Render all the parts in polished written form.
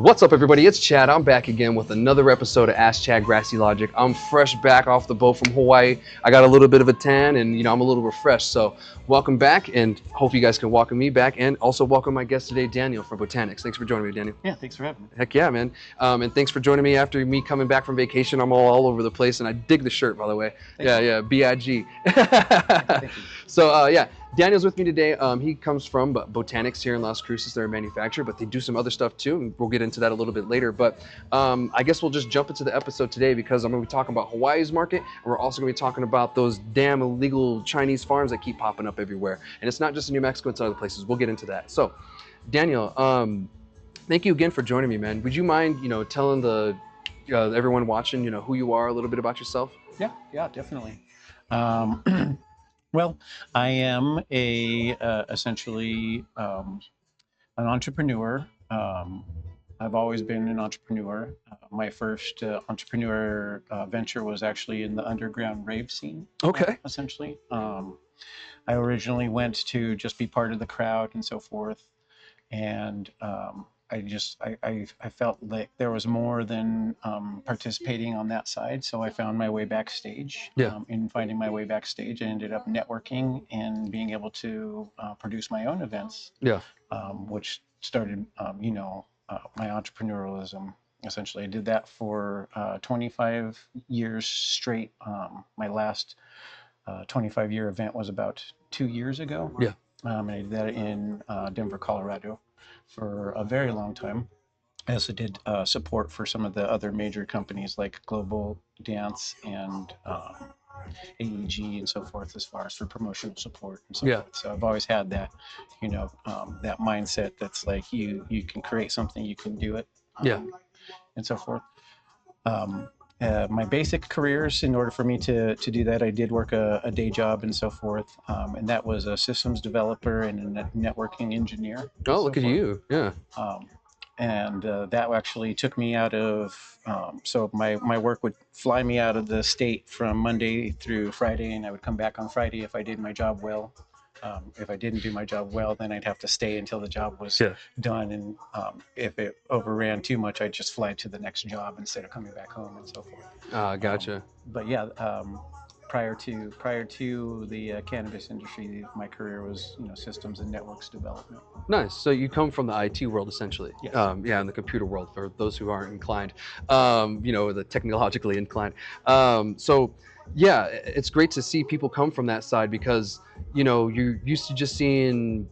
What's up, everybody? It's Chad. I'm back again with another episode of Ask Chad Grassy Logic. I'm fresh back off the boat from Hawaii. I got a little bit of a tan and, I'm a little refreshed. So welcome back, and hope you guys can welcome me back, and also welcome my guest today, Daniel from Botanix. Thanks for joining me, Daniel. Yeah, thanks for having me. Heck yeah, man. And thanks for joining me after me coming back from vacation. I'm all over the place, and I dig the shirt, by the way. Yeah, B-I-G. Thank you. So, Daniel's with me today. He comes from Botanix here in Las Cruces. They're a manufacturer, but they do some other stuff too, and we'll get into that a little bit later. But I guess we'll just jump into the episode today because I'm going to be talking about Hawaii's market, and we're also going to be talking about those damn illegal Chinese farms that keep popping up everywhere. And it's not just in New Mexico, it's other places. We'll get into that. So, Daniel, thank you again for joining me, man. Would you mind, telling the everyone watching, who you are, a little bit about yourself? Yeah, definitely. Well, I am essentially an entrepreneur. I've always been an entrepreneur. My first entrepreneur venture was actually in the underground rave scene. Okay. Essentially, I originally went to just be part of the crowd and so forth, and I felt like there was more than participating on that side, so I found my way backstage. Yeah. In finding my way backstage, I ended up networking and being able to produce my own events. Yeah. Which started, my entrepreneurialism. Essentially, I did that for 25 years straight. My last 25-year event was about 2 years ago. Yeah. And I did that in Denver, Colorado, for a very long time. I also did support for some of the other major companies like Global Dance and AEG and so forth, as far as for promotional support and so forth. So I've always had that, that mindset that's like you can create something, you can do it, and so forth. My basic careers, in order for me to do that, I did work a day job and so forth, and that was a systems developer and a networking engineer. Oh, look at you. Yeah. And that actually took me out of, so my work would fly me out of the state from Monday through Friday, and I would come back on Friday if I did my job well. If I didn't do my job well, then I'd have to stay until the job was done. And if it overran too much, I'd just fly to the next job instead of coming back home and so forth. Gotcha. But yeah, prior to the cannabis industry, my career was systems and networks development. Nice. So you come from the IT world, essentially. Yes. In the computer world, for those who aren't inclined, the technologically inclined. Yeah, it's great to see people come from that side because, you're used to just seeing,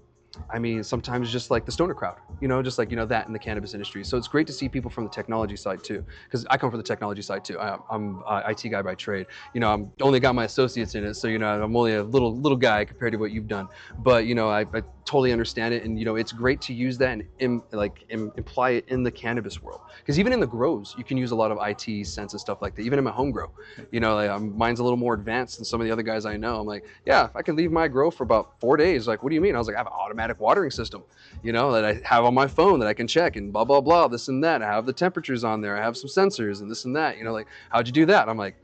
sometimes just like the stoner crowd, just like, that in the cannabis industry. So it's great to see people from the technology side too, because I come from the technology side too. I'm an IT guy by trade. I'm only got my associates in it, so I'm only a little guy compared to what you've done. But I totally understand it, and it's great to use that and imply it in the cannabis world, because even in the grows you can use a lot of IT sense and stuff like that. Even in my home grow, mine's a little more advanced than some of the other guys I know. I'm like, yeah, if I can leave my grow for about 4 days, like, what do you mean? I was like, I have an automatic watering system, that I have on my phone that I can check and blah blah blah, this and that. I have the temperatures on there, I have some sensors and this and that. Like, how'd you do that? I'm like,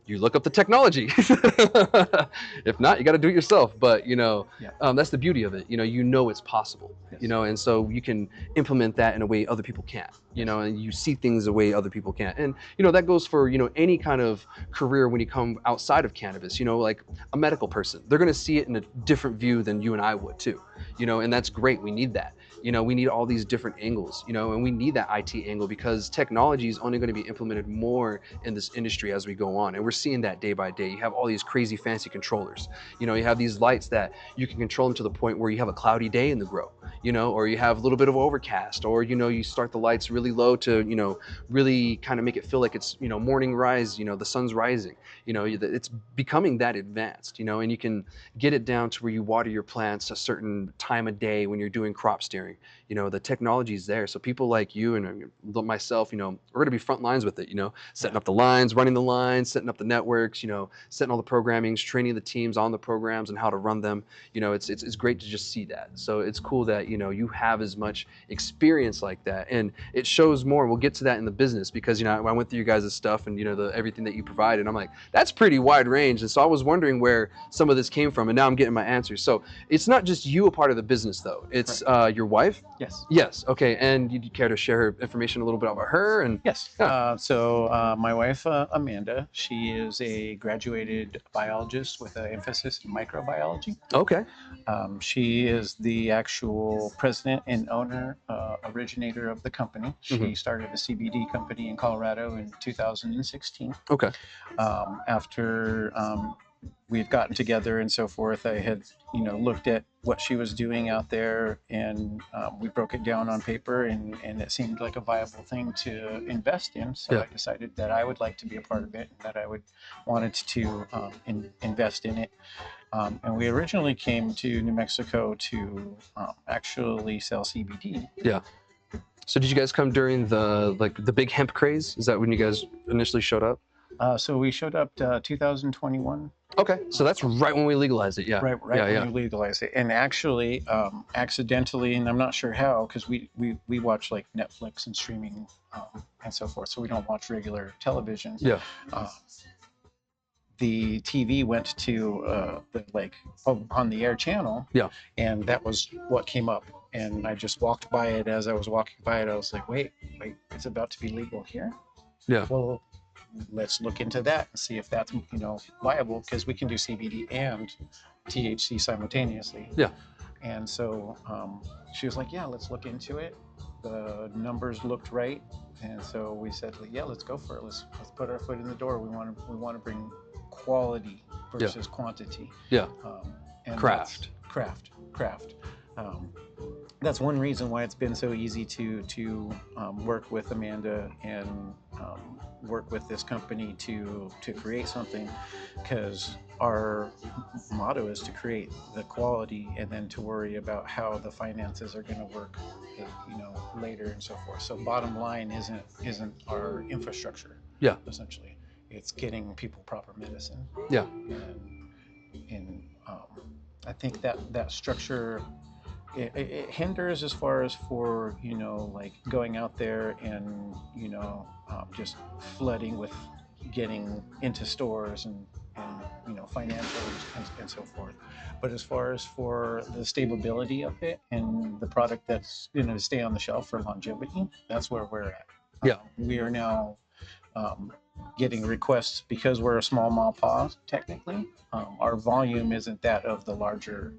you look up the technology. If not, you got to do it yourself. But that's the beauty of it. It's possible. Yes. And so you can implement that in a way other people can't. And you see things the way other people can't. And that goes for any kind of career when you come outside of cannabis. Like a medical person, they're going to see it in a different view than you and I would too. And that's great. We need that. We need all these different angles, and we need that IT angle because technology is only going to be implemented more in this industry as we go on. And we're seeing that day by day. You have all these crazy fancy controllers. You have these lights that you can control them to the point where you have a cloudy day in the grow, or you have a little bit of overcast, or, you start the lights really low to, really kind of make it feel like it's, morning rise, the sun's rising. It's becoming that advanced, and you can get it down to where you water your plants a certain time of day when you're doing crop steering. The technology is there. So people like you and myself, we're going to be front lines with it, setting up the lines, running the lines, setting up the networks, setting all the programmings, training the teams on the programs and how to run them. It's great to just see that. So it's cool that, you have as much experience like that. And it shows more. We'll get to that in the business because, I went through you guys' stuff and, everything that you provide. And I'm like, that's pretty wide range. And so I was wondering where some of this came from. And now I'm getting my answers. So it's not just you a part of the business, though. It's your wife, Yes. Yes. Okay. And you'd care to share information a little bit about her? And Yes. yeah. My wife, Amanda, she is a graduated biologist with an emphasis in microbiology. Okay. She is the actual president and owner, originator of the company. Mm-hmm. She started a CBD company in Colorado in 2016. Okay. After we've gotten together and so forth, I had, looked at what she was doing out there, and we broke it down on paper, and it seemed like a viable thing to invest in. So Yeah. I decided that I would like to be a part of it, and that I wanted to invest in it. And we originally came to New Mexico to actually sell CBD. Yeah. So did you guys come during the big hemp craze? Is that when you guys initially showed up? So we showed up 2021. Okay, so that's right when we legalized it. Yeah. Right Yeah. when Yeah. we legalized it, and actually, accidentally, and I'm not sure how, because we watch like Netflix and streaming and so forth, so we don't watch regular television. Yeah. Uh, the TV went to on the air channel. Yeah. And that was what came up. And I just walked by it. As I was walking by it, I was like, wait, it's about to be legal here? Yeah. Well, let's look into that and see if that's viable, because we can do CBD and THC simultaneously. Yeah. And so she was like, yeah, let's look into it. The numbers looked right, and so we said, yeah, let's go for it. Let's put our foot in the door. We want to bring quality versus quantity. Yeah. And Craft. Craft. That's one reason why it's been so easy to work with Amanda and work with this company to create something, because our motto is to create the quality and then to worry about how the finances are going to work, later and so forth. So bottom line isn't our infrastructure. Yeah. Essentially, it's getting people proper medicine. Yeah. And I think that structure, it hinders as far as for like going out there and just flooding with getting into stores and financials and so forth. But as far as for the stability of it and the product that's going to stay on the shelf for longevity, that's where we're at. Yeah. We are now getting requests, because we're a small mom pa technically. Our volume isn't that of the larger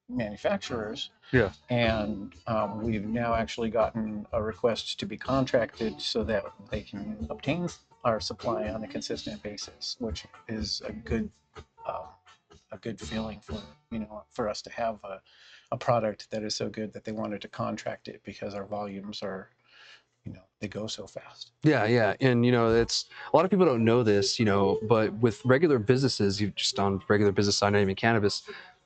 manufacturers. Yeah. And we've now actually gotten a request to be contracted so that they can obtain our supply on a consistent basis, which is a good feeling for us to have a product that is so good that they wanted to contract it, because our volumes are, they go so fast. Yeah, yeah. And it's a lot of people don't know this, but with regular businesses, you just on regular business side, not even cannabis,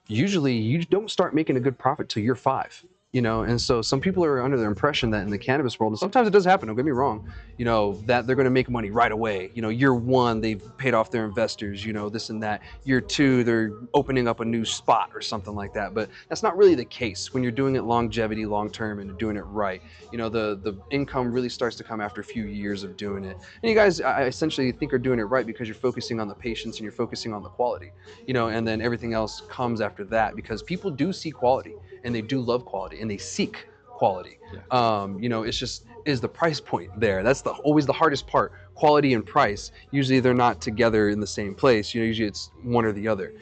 usually you don't start making a good profit till year 5. And so some people are under the impression that in the cannabis world, and sometimes it does happen, don't get me wrong, that they're going to make money right away. Year 1, they've paid off their investors, this and that. Year 2, they're opening up a new spot or something like that. But that's not really the case when you're doing it longevity, long term, and doing it right. The income really starts to come after a few years of doing it. And you guys, I essentially think, are doing it right because you're focusing on the patients and you're focusing on the quality, and then everything else comes after that, because people do see quality and they do love quality and they seek quality. Yeah. It's just, is the price point there? That's always the hardest part. Quality and price, usually they're not together in the same place. Usually it's one or the other.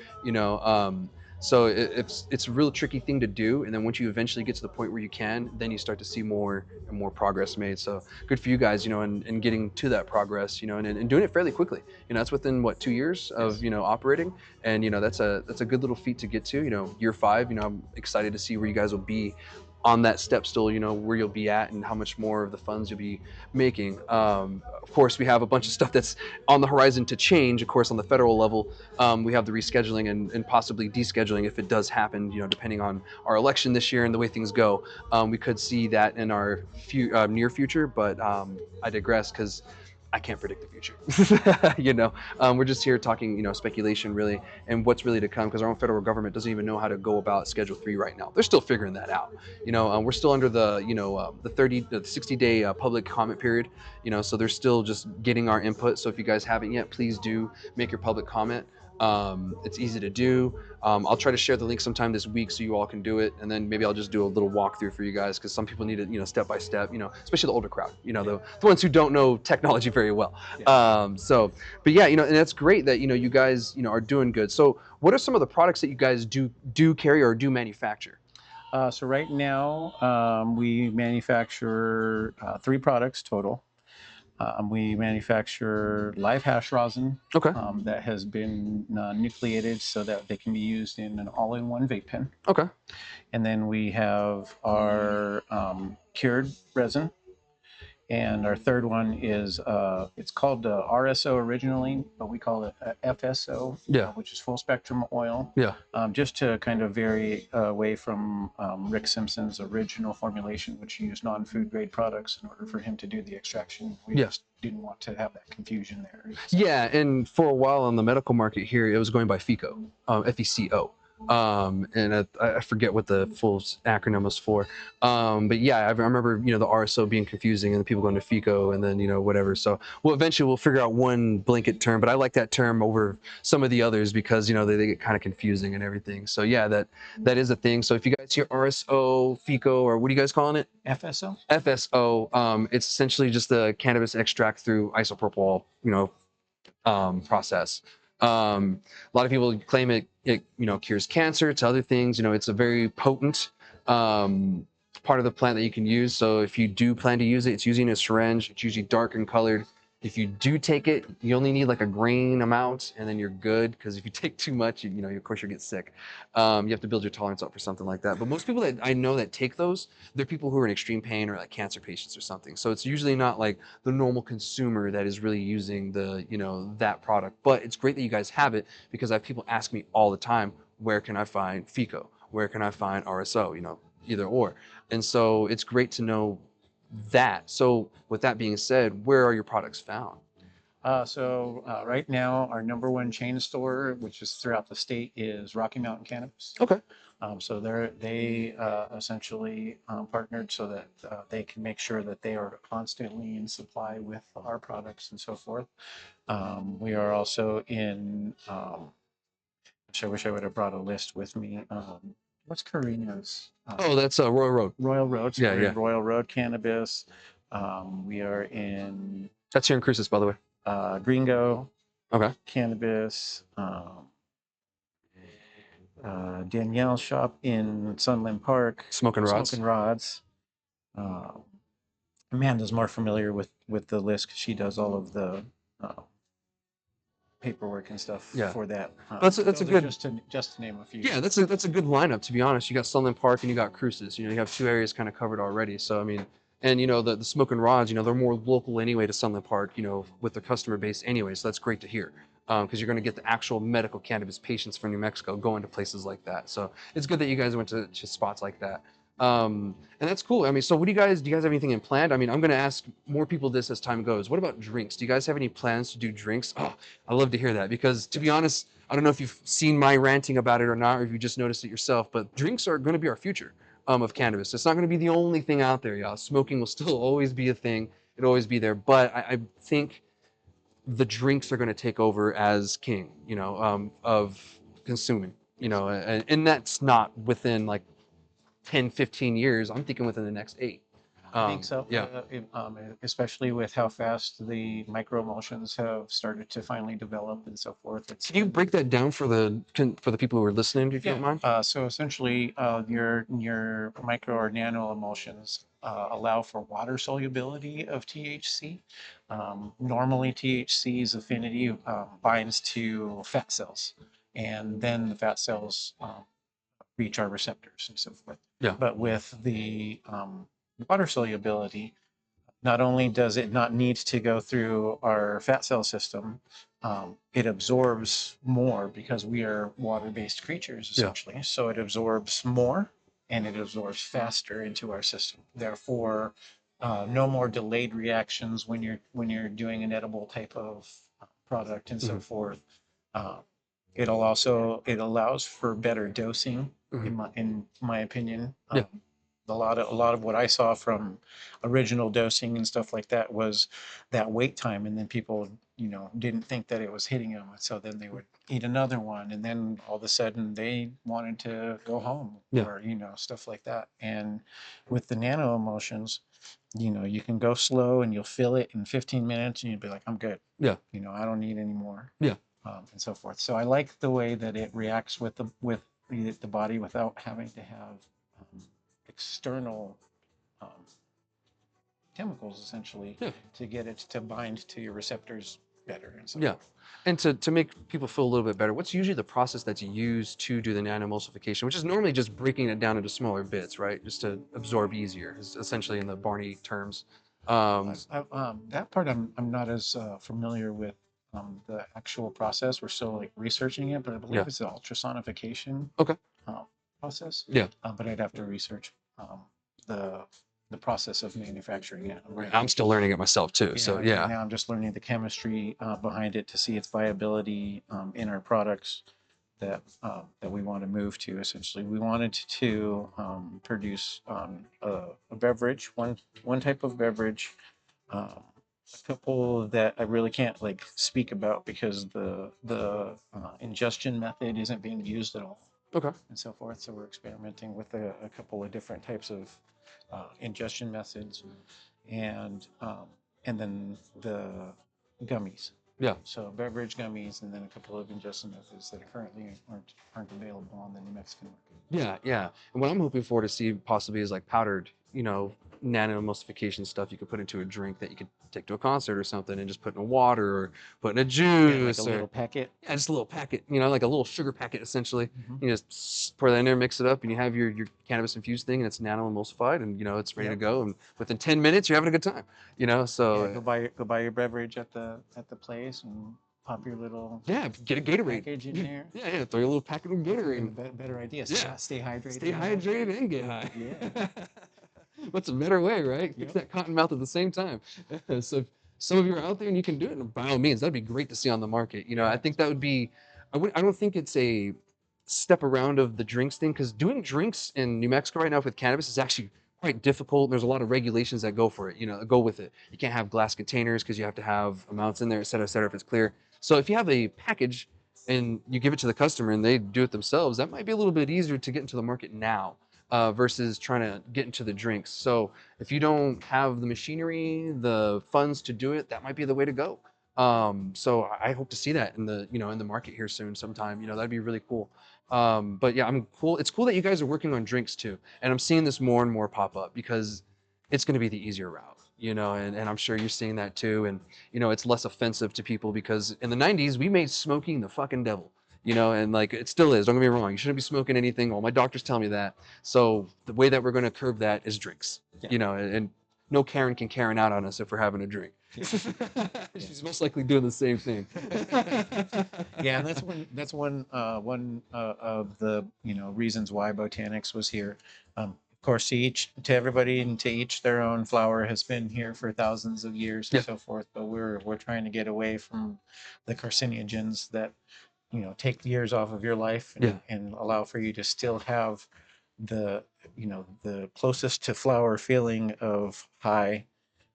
So it's a real tricky thing to do. And then once you eventually get to the point where you can, then you start to see more and more progress made. So good for you guys, and getting to that progress, and doing it fairly quickly. That's within 2 years of, operating. And, that's a good little feat to get to, year 5, I'm excited to see where you guys will be on that step still, where you'll be at and how much more of the funds you'll be making. Of course, we have a bunch of stuff that's on the horizon to change. Of course, on the federal level, we have the rescheduling and possibly descheduling if it does happen, depending on our election this year and the way things go. We could see that in our near future, but I digress, because I can't predict the future. We're just here talking, speculation really, and what's really to come, because our own federal government doesn't even know how to go about Schedule 3 right now. They're still figuring that out. We're still under the 60-day public comment period. So they're still just getting our input. So if you guys haven't yet, please do make your public comment. It's easy to do. I'll try to share the link sometime this week so you all can do it, and then maybe I'll just do a little walkthrough for you guys, because some people need it, step by step. Especially the older crowd. The ones who don't know technology very well. But yeah, and that's great that you guys are doing good. So what are some of the products that you guys do carry or do manufacture? So right now, we manufacture 3 products total. We manufacture live hash rosin Okay. that has been nucleated so that they can be used in an all-in-one vape pen. Okay. And then we have our cured resin. And our third one is, it's called RSO originally, but we call it FSO, Yeah. which is full spectrum oil. Yeah. Just to kind of vary away from Rick Simpson's original formulation, which used non-food grade products in order for him to do the extraction. We just didn't want to have that confusion there. Yeah, and for a while on the medical market here, it was going by FECO, FECO. And I forget what the full acronym was for. But yeah, I remember, the RSO being confusing and the people going to FECO and then, whatever. So eventually we'll figure out one blanket term, but I like that term over some of the others because, they get kind of confusing and everything. So yeah, that is a thing. So if you guys hear RSO, FECO, or what are you guys calling it? FSO? FSO, it's essentially just the cannabis extract through isopropyl, process. A lot of people claim it cures cancer, to other things. It's a very potent part of the plant that you can use. So if you do plan to use it, it's using a syringe. It's usually dark and colored. If you do take it, you only need like a grain amount, and then you're good. Because if you take too much, of course you'll get sick. You have to build your tolerance up for something like that. But most people that I know that take those, they're people who are in extreme pain or like cancer patients or something. So it's usually not like the normal consumer that is really using the that product. But it's great that you guys have it, because I have people ask me all the time, where can I find FECO? Where can I find RSO? Either or. And so it's great to know that. So with that being said, where are your products found? Right now, our #1 chain store, which is throughout the state, is Rocky Mountain Cannabis. Okay. So they essentially partnered so that they can make sure that they are constantly in supply with our products and so forth. We are also in, I wish I would have brought a list with me. What's Karina's? That's Royal Road. Royal Road. So Yeah, we're yeah. in Royal Road Cannabis. We are in That's here in Cruces, by the way. Gringo Okay. Cannabis. Danielle's shop in Sunland Park. Smoking Rods. Smoking Rods. Amanda's more familiar with the list because she does all of the paperwork and stuff for that. That's a good, just to name a few. Yeah, that's a good lineup, to be honest. You got Sunland Park and you got Cruces. You have 2 areas kind of covered already. So I mean, and the Smoking Rods, they're more local anyway to Sunland Park, with their customer base anyway. So that's great to hear, because you're going to get the actual medical cannabis patients from New Mexico going to places like that. So it's good that you guys went to spots like that. And that's cool. I mean, so do you guys have anything in planned? I mean, I'm going to ask more people this as time goes. What about drinks? Do you guys have any plans to do drinks? Oh, I love to hear that, because to be honest, I don't know if you've seen my ranting about it or not, or if you just noticed it yourself, but drinks are going to be our future of cannabis. It's not going to be the only thing out there, y'all. Smoking will still always be a thing. It'll always be there. But I think the drinks are going to take over as king, of consuming, and that's not within like 10, 15 years. I'm thinking within the next 8. I think so. Yeah. Especially with how fast the microemulsions have started to finally develop and so forth. Can you break that down for the people who are listening, if you don't mind? So essentially, your micro or nano emulsions allow for water solubility of THC. Normally, THC's affinity binds to fat cells, and then the fat cells reach our receptors and so forth. Yeah. But with the water solubility, not only does it not need to go through our fat cell system, it absorbs more because we are water-based creatures essentially. Yeah. So it absorbs more and it absorbs faster into our system. Therefore, no more delayed reactions when you're doing an edible type of product and so Hmm. forth. Uh, it allows for better dosing Hmm. in my opinion. Yeah. A lot of what I saw from original dosing and stuff like that was that wait time, and then people, didn't think that it was hitting them, so then they would eat another one, and then all of a sudden they wanted to go home, Yeah. or stuff like that. And with the nano emulsions, you can go slow and you'll feel it in 15 minutes, and you'll be like, I'm good. Yeah. I don't need any more, Yeah. and so forth. So I like the way that it reacts with the body without having to have um, external um, chemicals essentially Yeah. to get it to bind to your receptors better and so Yeah. forth. And to make people feel a little bit better, what's usually the process that you use to do the nanoemulsification, which is normally just breaking it down into smaller bits, right? Just to absorb easier, is essentially in the Barney terms. Um, That part I'm not as familiar with the actual process. We're still like researching it, but I yeah. believe it's an ultrasonification Okay. um, process. Yeah. But I'd have to research the the process of manufacturing it. Right. I'm still learning it myself too. Yeah, So right yeah. now I'm just learning the chemistry behind it to see its viability in our products that we want to move to. Essentially, we wanted to produce a beverage, one type of beverage, a couple that I really can't like speak about because the ingestion method isn't being used at all, Okay. and so forth. So we're experimenting with a couple of different types of ingestion methods, and um, and then the gummies. Yeah. So beverage gummies, and then a couple of ingestion methods that currently aren't available on the New Mexican market. Yeah, yeah. And what I'm hoping for to see possibly is like powdered, nano emulsification stuff you could put into a drink that you could take to a concert or something and just put in a water or put in a Yeah, like a juice or little packet. yeah, just a little packet, like a little sugar packet essentially. Hmm. You just pour that in there, mix it up, and you have your cannabis infused thing and it's nano emulsified and it's ready to Yep. go. And within 10 minutes you're having a good time. Yeah, So go buy your beverage at the place and pop your little yeah, get a Gatorade. package in Yeah, there. yeah, throw your little packet of Gatorade. Even a better idea. Yeah. Stay hydrated. Stay hydrated and get high. Yeah. What's a better way, right? Fix Yep. that cotton mouth at the same time. So if some of you are out there and you can do it, by all means, that'd be great to see on the market. I Yeah. think that would be, I don't think it's a step around of the drinks thing because doing drinks in New Mexico right now with cannabis is actually quite difficult. There's a lot of regulations that go for it, go with it. You can't have glass containers because you have to have amounts in there, et cetera, if it's clear. So if you have a package and you give it to the customer and they do it themselves, that might be a little bit easier to get into the market now versus trying to get into the drinks. So if you don't have the machinery, the funds to do it, that might be the way to go. So I hope to see that in the in the market here soon sometime. That'd be really cool. But yeah, I'm cool. It's cool that you guys are working on drinks too, and I'm seeing this more and more pop up because it's going to be the easier route. And I'm sure you're seeing that too. And it's less offensive to people because in the 90s we made smoking the fucking devil. And like it still is. Don't get me wrong. You shouldn't be smoking anything. All my doctors tell me that. So the way that we're going to curb that is drinks. Yeah. And no Karen can Karen out on us if we're having a drink. Yeah. She's most likely doing the same thing. Yeah, and one of the reasons why Botanix was here. Of course, to everybody and to each their own. Flower has been here for thousands of years and Yeah. so forth. But we're trying to get away from the carcinogens that take years off of your life, Yeah. and allow for you to still have the the closest to flower feeling of high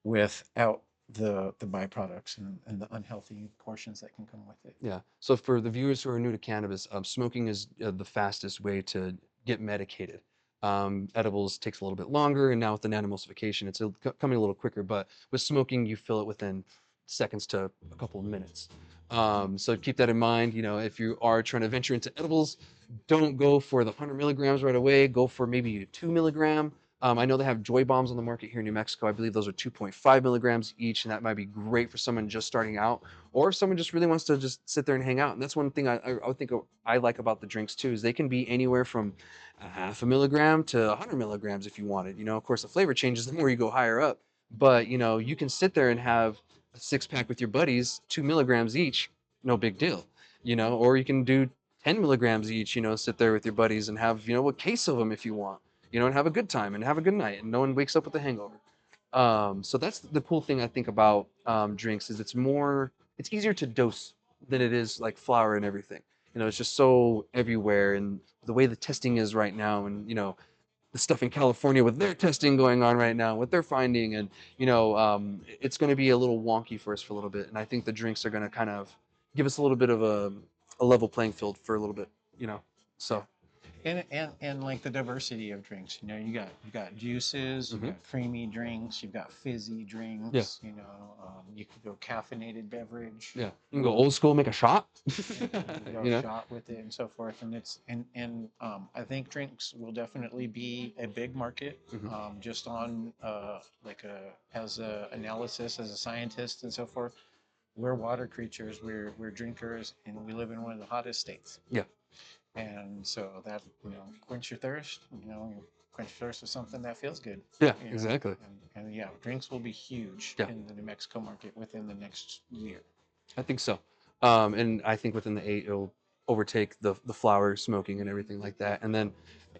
without the byproducts and the unhealthy portions that can come with it. Yeah. So for the viewers who are new to cannabis, smoking is the fastest way to get medicated. Edibles takes a little bit longer, and now with the nanomemulsification, it's coming a little quicker. But with smoking, you feel it within seconds to a couple of minutes. So keep that in mind. If you are trying to venture into edibles, don't go for the 100 milligrams right away. Go for maybe a 2 milligram. I know they have joy bombs on the market here in New Mexico. I believe those are 2.5 milligrams each, and that might be great for someone just starting out, or if someone just really wants to just sit there and hang out. And that's one thing I think I like about the drinks too, is they can be anywhere from a half a milligram to 100 milligrams if you wanted. Of course, the flavor changes the more you go higher up, but you can sit there and have a 6 pack with your buddies, 2 milligrams each, no big deal. Or you can do 10 milligrams each. Sit there with your buddies and have a case of them if you want. And have a good time and have a good night, and no one wakes up with a hangover. So that's the cool thing I think about drinks is it's easier to dose than it is like flour and everything. It's just so everywhere, and the way the testing is right now, and the stuff in California with their testing going on right now, what they're finding, and it's going to be a little wonky for us for a little bit. And I think the drinks are going to kind of give us a little bit of a level playing field for a little bit. So And like the diversity of drinks, you got juices, you've mhm. got creamy drinks, you've got fizzy Yeah, drinks, you could go caffeinated beverage, yeah. You can go old school, make a shot. you can go you know, shot with it and so forth. And I think drinks will definitely be a big market, Mhm. just on as a analysis as a scientist and so forth. We're water creatures, we're drinkers, and we live in one of the hottest states. Yeah, And so that, quench your thirst, quench your thirst with something that feels good, yeah, you know. exactly. And yeah, drinks will be huge Yeah. in the New Mexico market within the next year. I think so. And I think within the 8, it'll overtake the flower smoking and everything like that. And then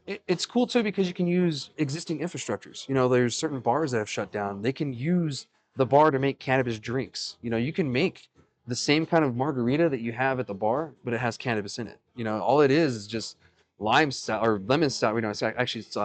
it's cool too because you can use existing infrastructures. There's certain bars that have shut down. They can use the bar to make cannabis drinks. You can make the same kind of margarita that you have at the bar, but it has cannabis in it. All it is just lime sour or lemon sour. It's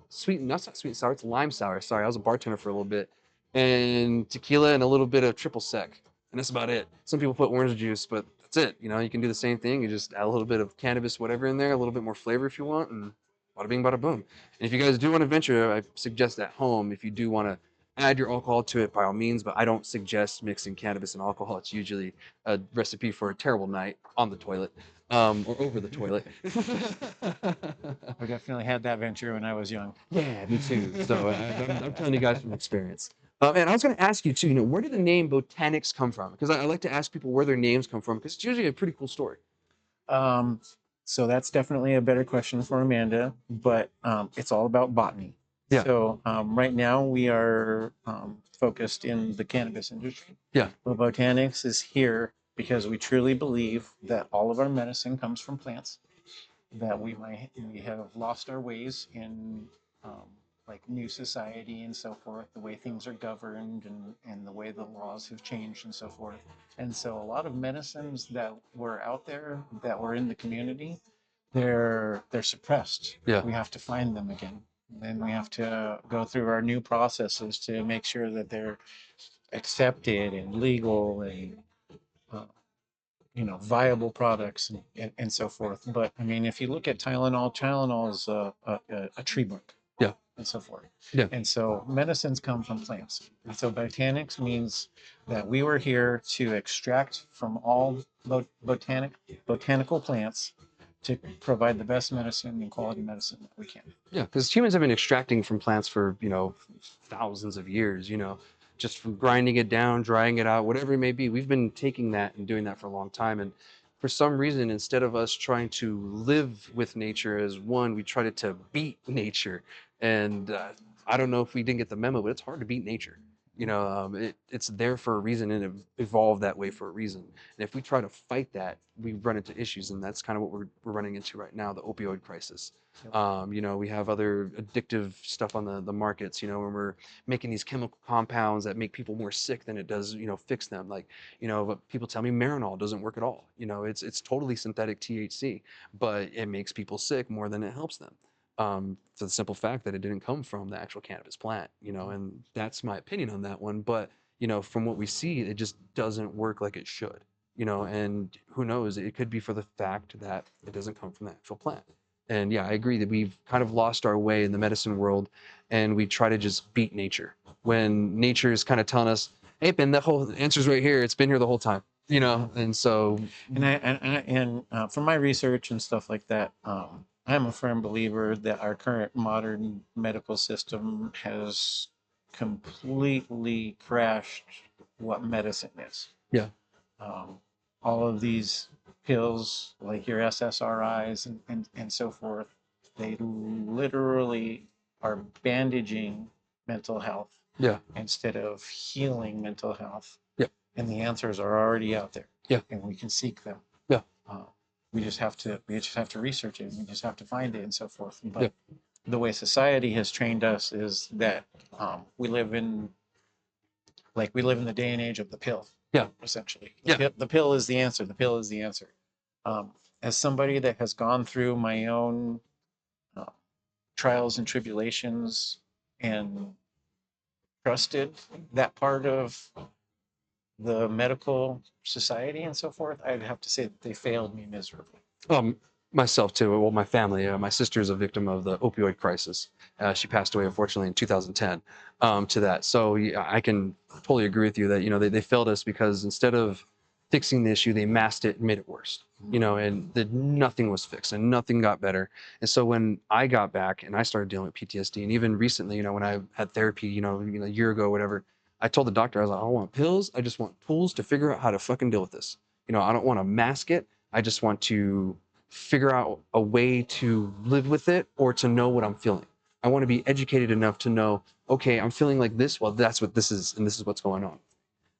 sweet, not sweet and sour. It's lime sour. Sorry, I was a bartender for a little bit, and tequila and a little bit of triple sec, and that's about it. Some people put orange juice, but that's it. You can do the same thing. You just add a little bit of cannabis, whatever, in there, a little bit more flavor if you want, and bada bing, bada boom. And if you guys do want to venture, I suggest at home, if you do want to add your alcohol to it, by all means, but I don't suggest mixing cannabis and alcohol. It's usually a recipe for a terrible night on the toilet, or over the toilet. I definitely had that venture when I was young. Yeah, me too. So I'm telling you guys from experience. And I was going to ask you too, where did the name Botanix come from? Because I like to ask people where their names come from, because it's usually a pretty cool story. Um, so that's definitely a better question for Amanda, but it's all about botany. Yeah. So right now we are focused in the cannabis industry. Yeah. But Botanix is here because we truly believe that all of our medicine comes from plants, that we have lost our ways in um, like new society and so forth, the way things are governed and the way the laws have changed and so forth. And so a lot of medicines that were out there that were in the community, they're suppressed. Yeah. We have to find them again. And we have to go through our new processes to make sure that they're accepted and legal and uh, viable products and so forth. But I mean, if you look at Tylenol is a tree bark. Yeah. And so forth. Yeah. And so medicines come from plants. And so botanics means that we were here to extract from all botanical plants to provide the best medicine and quality medicine that we can. Yeah, because humans have been extracting from plants for, thousands of years, just from grinding it down, drying it out, whatever it may be. We've been taking that and doing that for a long time. And for some reason, instead of us trying to live with nature as one, we tried to beat nature. And I don't know if we didn't get the memo, but it's hard to beat nature. It's there for a reason, and it evolved that way for a reason. And if we try to fight that, we run into issues, and that's kind of what we're running into right now, the opioid crisis. Yep. We have other addictive stuff on the markets, when we're making these chemical compounds that make people more sick than it does, fix them. Like, but people tell me Marinol doesn't work at all. It's totally synthetic THC, but it makes people sick more than it helps them. For the simple fact that it didn't come from the actual cannabis plant, and that's my opinion on that one. But, from what we see, it just doesn't work like it should, and who knows, it could be for the fact that it doesn't come from the actual plant. And yeah, I agree that we've kind of lost our way in the medicine world, and we try to just beat nature when nature is kind of telling us, hey, Ben, that whole answer's right here. It's been here the whole time, and so. And from my research and stuff like that, I'm a firm believer that our current modern medical system has completely crashed what medicine is. Yeah. All of these pills, like your SSRIs and so forth, they literally are bandaging mental health Yeah. instead of healing mental health. Yeah. And the answers are already out there. Yeah. And we can seek them. Yeah. We just have to research it. We just have to find it and so forth. But Yeah. the way society has trained us is that we live in the day and age of the pill. Yeah. Essentially, Yeah. the pill is the answer. The pill is the answer. As somebody that has gone through my own uh, trials and tribulations and trusted that part of the medical society and so forth, I'd have to say that they failed me miserably. Myself too. Well, my family. My sister is a victim of the opioid crisis. She passed away, unfortunately, in 2010. To that, so yeah, I can totally agree with you that they failed us because instead of fixing the issue, they masked it and made it worse. And nothing was fixed and nothing got better. And so when I got back and I started dealing with PTSD, and even recently, when I had therapy, a year ago, whatever, I told the doctor, I was like, I don't want pills. I just want tools to figure out how to fucking deal with this. I don't want to mask it. I just want to figure out a way to live with it or to know what I'm feeling. I want to be educated enough to know, okay, I'm feeling like this. Well, that's what this is, and this is what's going on.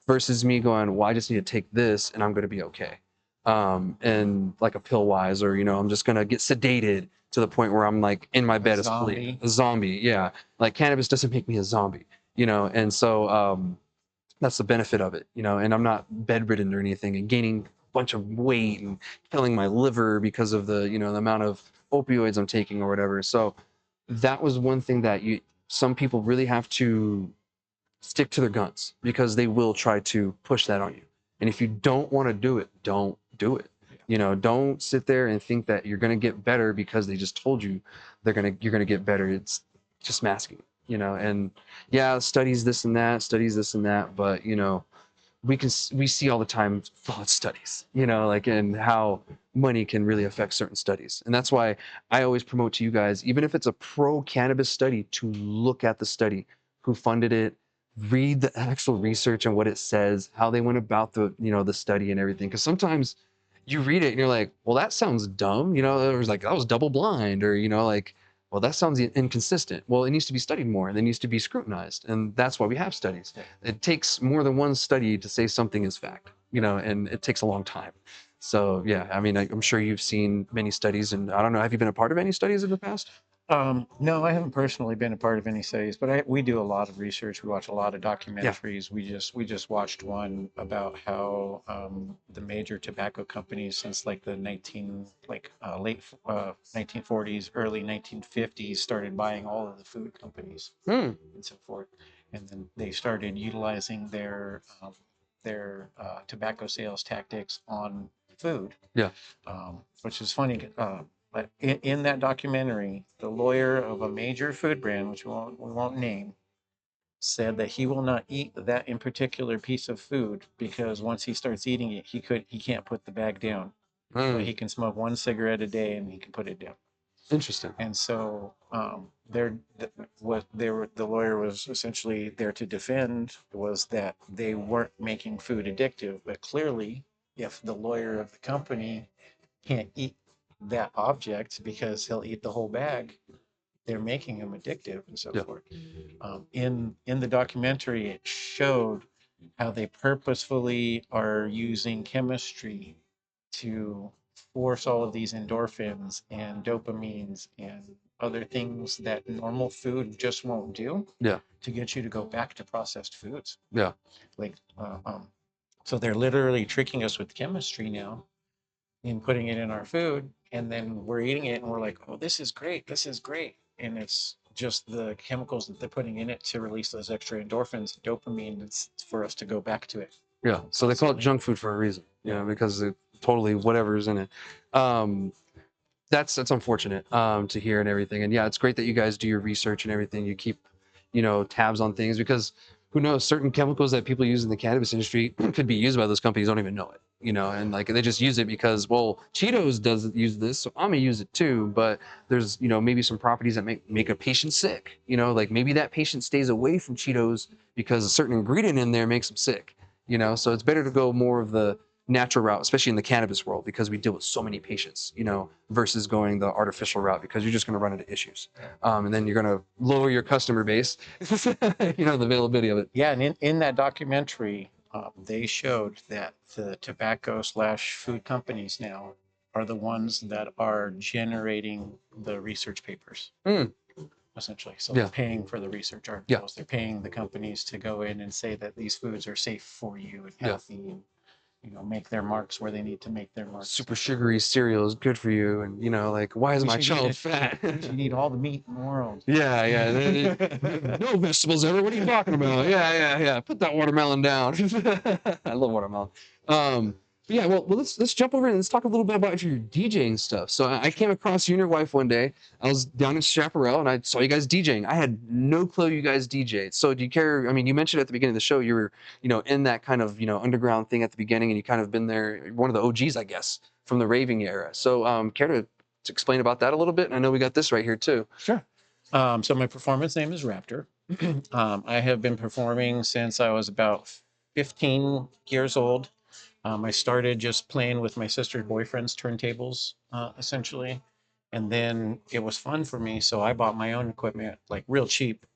Versus me going, well, I just need to take this and I'm going to be okay. And like a pill wise, or, I'm just going to get sedated to the point where I'm like in my bed asleep. A zombie. Yeah. Like cannabis doesn't make me a zombie, and so, that's the benefit of it, and I'm not bedridden or anything and gaining a bunch of weight and killing my liver because of the amount of opioids I'm taking or whatever. So that was one thing that some people really have to stick to their guns because they will try to push that on you. And if you don't want to do it, don't do it. Don't sit there and think that you're going to get better because they just told you you're going to get better. It's just masking, and yeah, studies this and that, but we see all the time flawed studies, like, and how money can really affect certain studies. And that's why I always promote to you guys, even if it's a pro cannabis study, to look at the study, who funded it, read the actual research and what it says, how they went about the study and everything. Because sometimes you read it and you're like, well, that sounds dumb. It was like, I was double blind, or, like, well, that sounds inconsistent. Well, it needs to be studied more and it needs to be scrutinized. And that's why we have studies. It takes more than one study to say something is fact, and it takes a long time. So, yeah, I mean, I'm sure you've seen many studies, and I don't know, have you been a part of any studies in the past? No, I haven't personally been a part of any studies, but we do a lot of research. We watch a lot of Yeah. documentaries. We just watched one about how the major tobacco companies since like the late 1940s, early 1950s started buying all of the food companies Hmm. and so forth, and then they started utilizing their tobacco sales tactics on food. Yeah. Which is funny. But in that documentary, the lawyer of a major food brand, which we won't name, said that he will not eat that in particular piece of food because once he starts eating it, he can't put the bag down, but he can smoke one cigarette a day and he can put it down. Interesting. And so the lawyer was essentially there to defend was that they weren't making food addictive, but clearly, if the lawyer of the company can't eat that object because he'll eat the whole bag, they're making him addictive and so Yeah. forth. In the documentary, it showed how they purposefully are using chemistry to force all of these endorphins and dopamines and other things that normal food just won't do. Yeah. To get you to go back to processed foods. Yeah. Like, so they're literally tricking us with chemistry now and putting it in our food, and then we're eating it and we're like, oh, this is great, and it's just the chemicals that they're putting in it to release those extra endorphins, dopamine. It's for us to go back to it. Yeah. So they call it junk food for a reason, because it totally whatever's in it. That's unfortunate to hear and everything. And yeah, it's great that you guys do your research and everything. You keep, tabs on things, because who knows, certain chemicals that people use in the cannabis industry could be used by those companies, don't even know it, and like they just use it because, well, Cheetos doesn't use this, so I'm gonna use it too. But there's, maybe some properties that make a patient sick, like maybe that patient stays away from Cheetos because a certain ingredient in there makes them sick, so it's better to go more of the natural route, especially in the cannabis world, because we deal with so many patients, versus going the artificial route, because you're just going to run into issues. And then you're going to lower your customer base, the availability of it. Yeah, and in that documentary, they showed that the tobacco/food companies now are the ones that are generating the research papers. essentially. So Yeah. they're paying for the research Yeah. articles. They're paying the companies to go in and say that these foods are safe for you and Yeah. healthy, and make their marks where they need to make their marks. Super sugary cereal is good for you, and like, why is my child fat? You need all the meat in the world. Yeah, yeah. No vegetables ever. What are you talking about? Yeah. Put that watermelon down. I love watermelon. But yeah, well, let's jump over and let's talk a little bit about your DJing stuff. So I came across you and your wife one day. I was down in Chaparral and I saw you guys DJing. I had no clue you guys DJed. So do you care? I mean, you mentioned at the beginning of the show you were, in that kind of, underground thing at the beginning, and you kind of been there, one of the OGs, I guess, from the raving era. So care to explain about that a little bit? And I know we got this right here too. Sure. So my performance name is Raptor. I have been performing since I was about 15 years old. I started just playing with my sister's boyfriend's turntables, essentially. And then it was fun for me, so I bought my own equipment, like real cheap,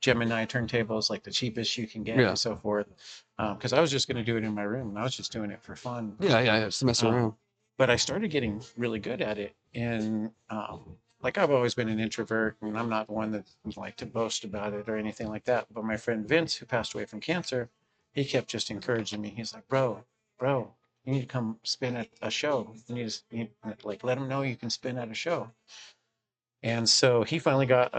Gemini turntables, like the cheapest you can get, Yeah. and so forth. Because I was just going to do it in my room, and I was just doing it for fun. Yeah, just to mess around. But I started getting really good at it, and like I've always been an introvert, and I'm not one that like to boast about it or anything like that. But my friend Vince, who passed away from cancer, he kept just encouraging me. He's like, bro, you need to come spin at a show. You like let him know you can spin at a show. And so he finally got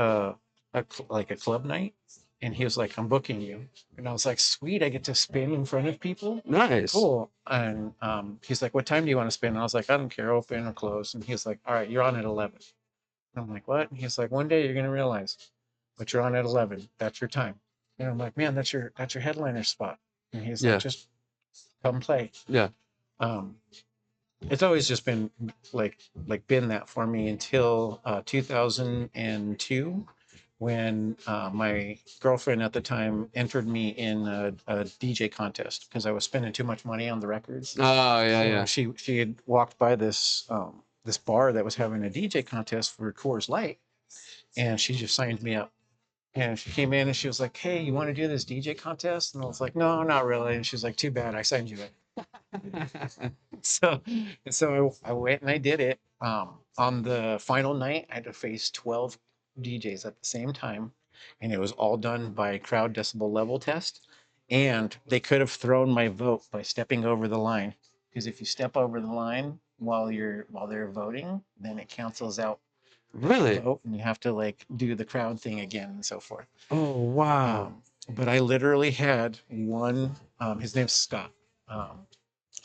like a club night, and he was like, I'm booking you. And I was like, sweet, I get to spin in front of people. Nice. Cool. And he's like, what time do you want to spin? And I was like, I don't care, open or close. And he's like, all right, you're on at 11. And I'm like, what? And he's like, one day you're gonna realize, but you're on at 11. That's your time. And I'm like, man, that's your headliner spot. And he's Yeah. like, just come play. Yeah. It's always just been like been that for me until 2002, when my girlfriend at the time entered me in a DJ contest because I was spending too much money on the records. Oh yeah. She had walked by this this bar that was having a DJ contest for Coors Light, and she just signed me up. And she came in and she was like, "Hey, you want to do this DJ contest?" And I was like, "No, not really." And she's like, "Too bad, I signed you in." So I went and I did it. On the final night, I had to face 12 DJs at the same time, and it was all done by crowd decibel level test. And they could have thrown my vote by stepping over the line, because if you step over the line while they're voting, then it cancels out Really? the vote, and you have to like do the crowd thing again and so forth. Oh wow. But I literally had one. His name's Scott.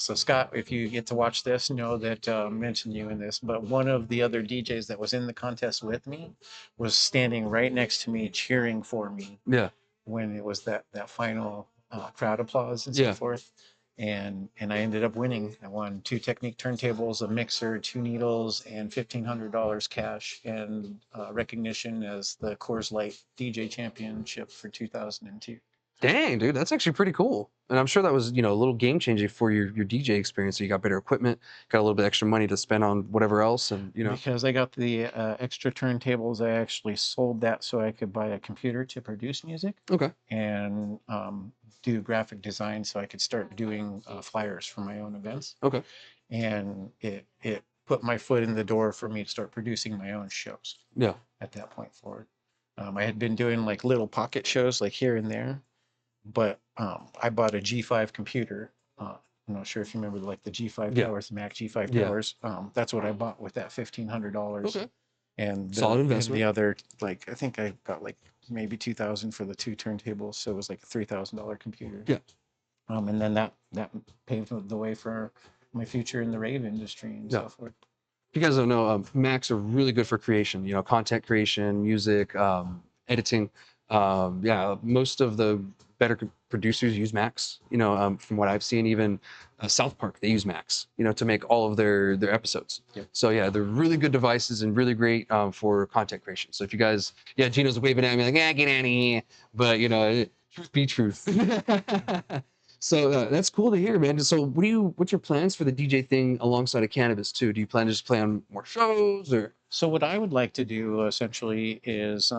So Scott, if you get to watch this, know that I mentioned you in this. But one of the other DJs that was in the contest with me was standing right next to me, cheering for me. Yeah. When it was that final crowd applause and so Yeah. forth. And I ended up winning. I won 2 Technique turntables, a mixer, 2 needles, and $1,500 cash, and recognition as the Coors Light DJ Championship for 2002. Dang, dude, that's actually pretty cool. And I'm sure that was, a little game changing for your DJ experience. So you got better equipment, got a little bit extra money to spend on whatever else, and Because I got the extra turntables, I actually sold that so I could buy a computer to produce music. Okay. And do graphic design so I could start doing flyers for my own events. Okay. And it put my foot in the door for me to start producing my own shows. Yeah. At that point forward, I had been doing like little pocket shows like here and there, but I bought a G5 computer. I'm not sure if you remember like the G5 towers, Mac G5 towers. That's what I bought with that $1,500. Okay. And solid investment. And the other, like, I think I got like maybe 2,000 for the 2 turntables, so it was like a $3,000 computer. Yeah. And then that paved the way for my future in the rave industry and so forth. If you guys don't know, Macs are really good for creation. Content creation, music, editing. Most of the better producers use Macs. From what I've seen, even South Park, they use Macs. To make all of their episodes. Yep. So yeah, they're really good devices and really great for content creation. So if you guys, Gino's waving at me like, get out of here. But truth be truth. So that's cool to hear, man. So what's your plans for the DJ thing alongside of cannabis too? Do you plan to just play on more shows or? So what I would like to do essentially is,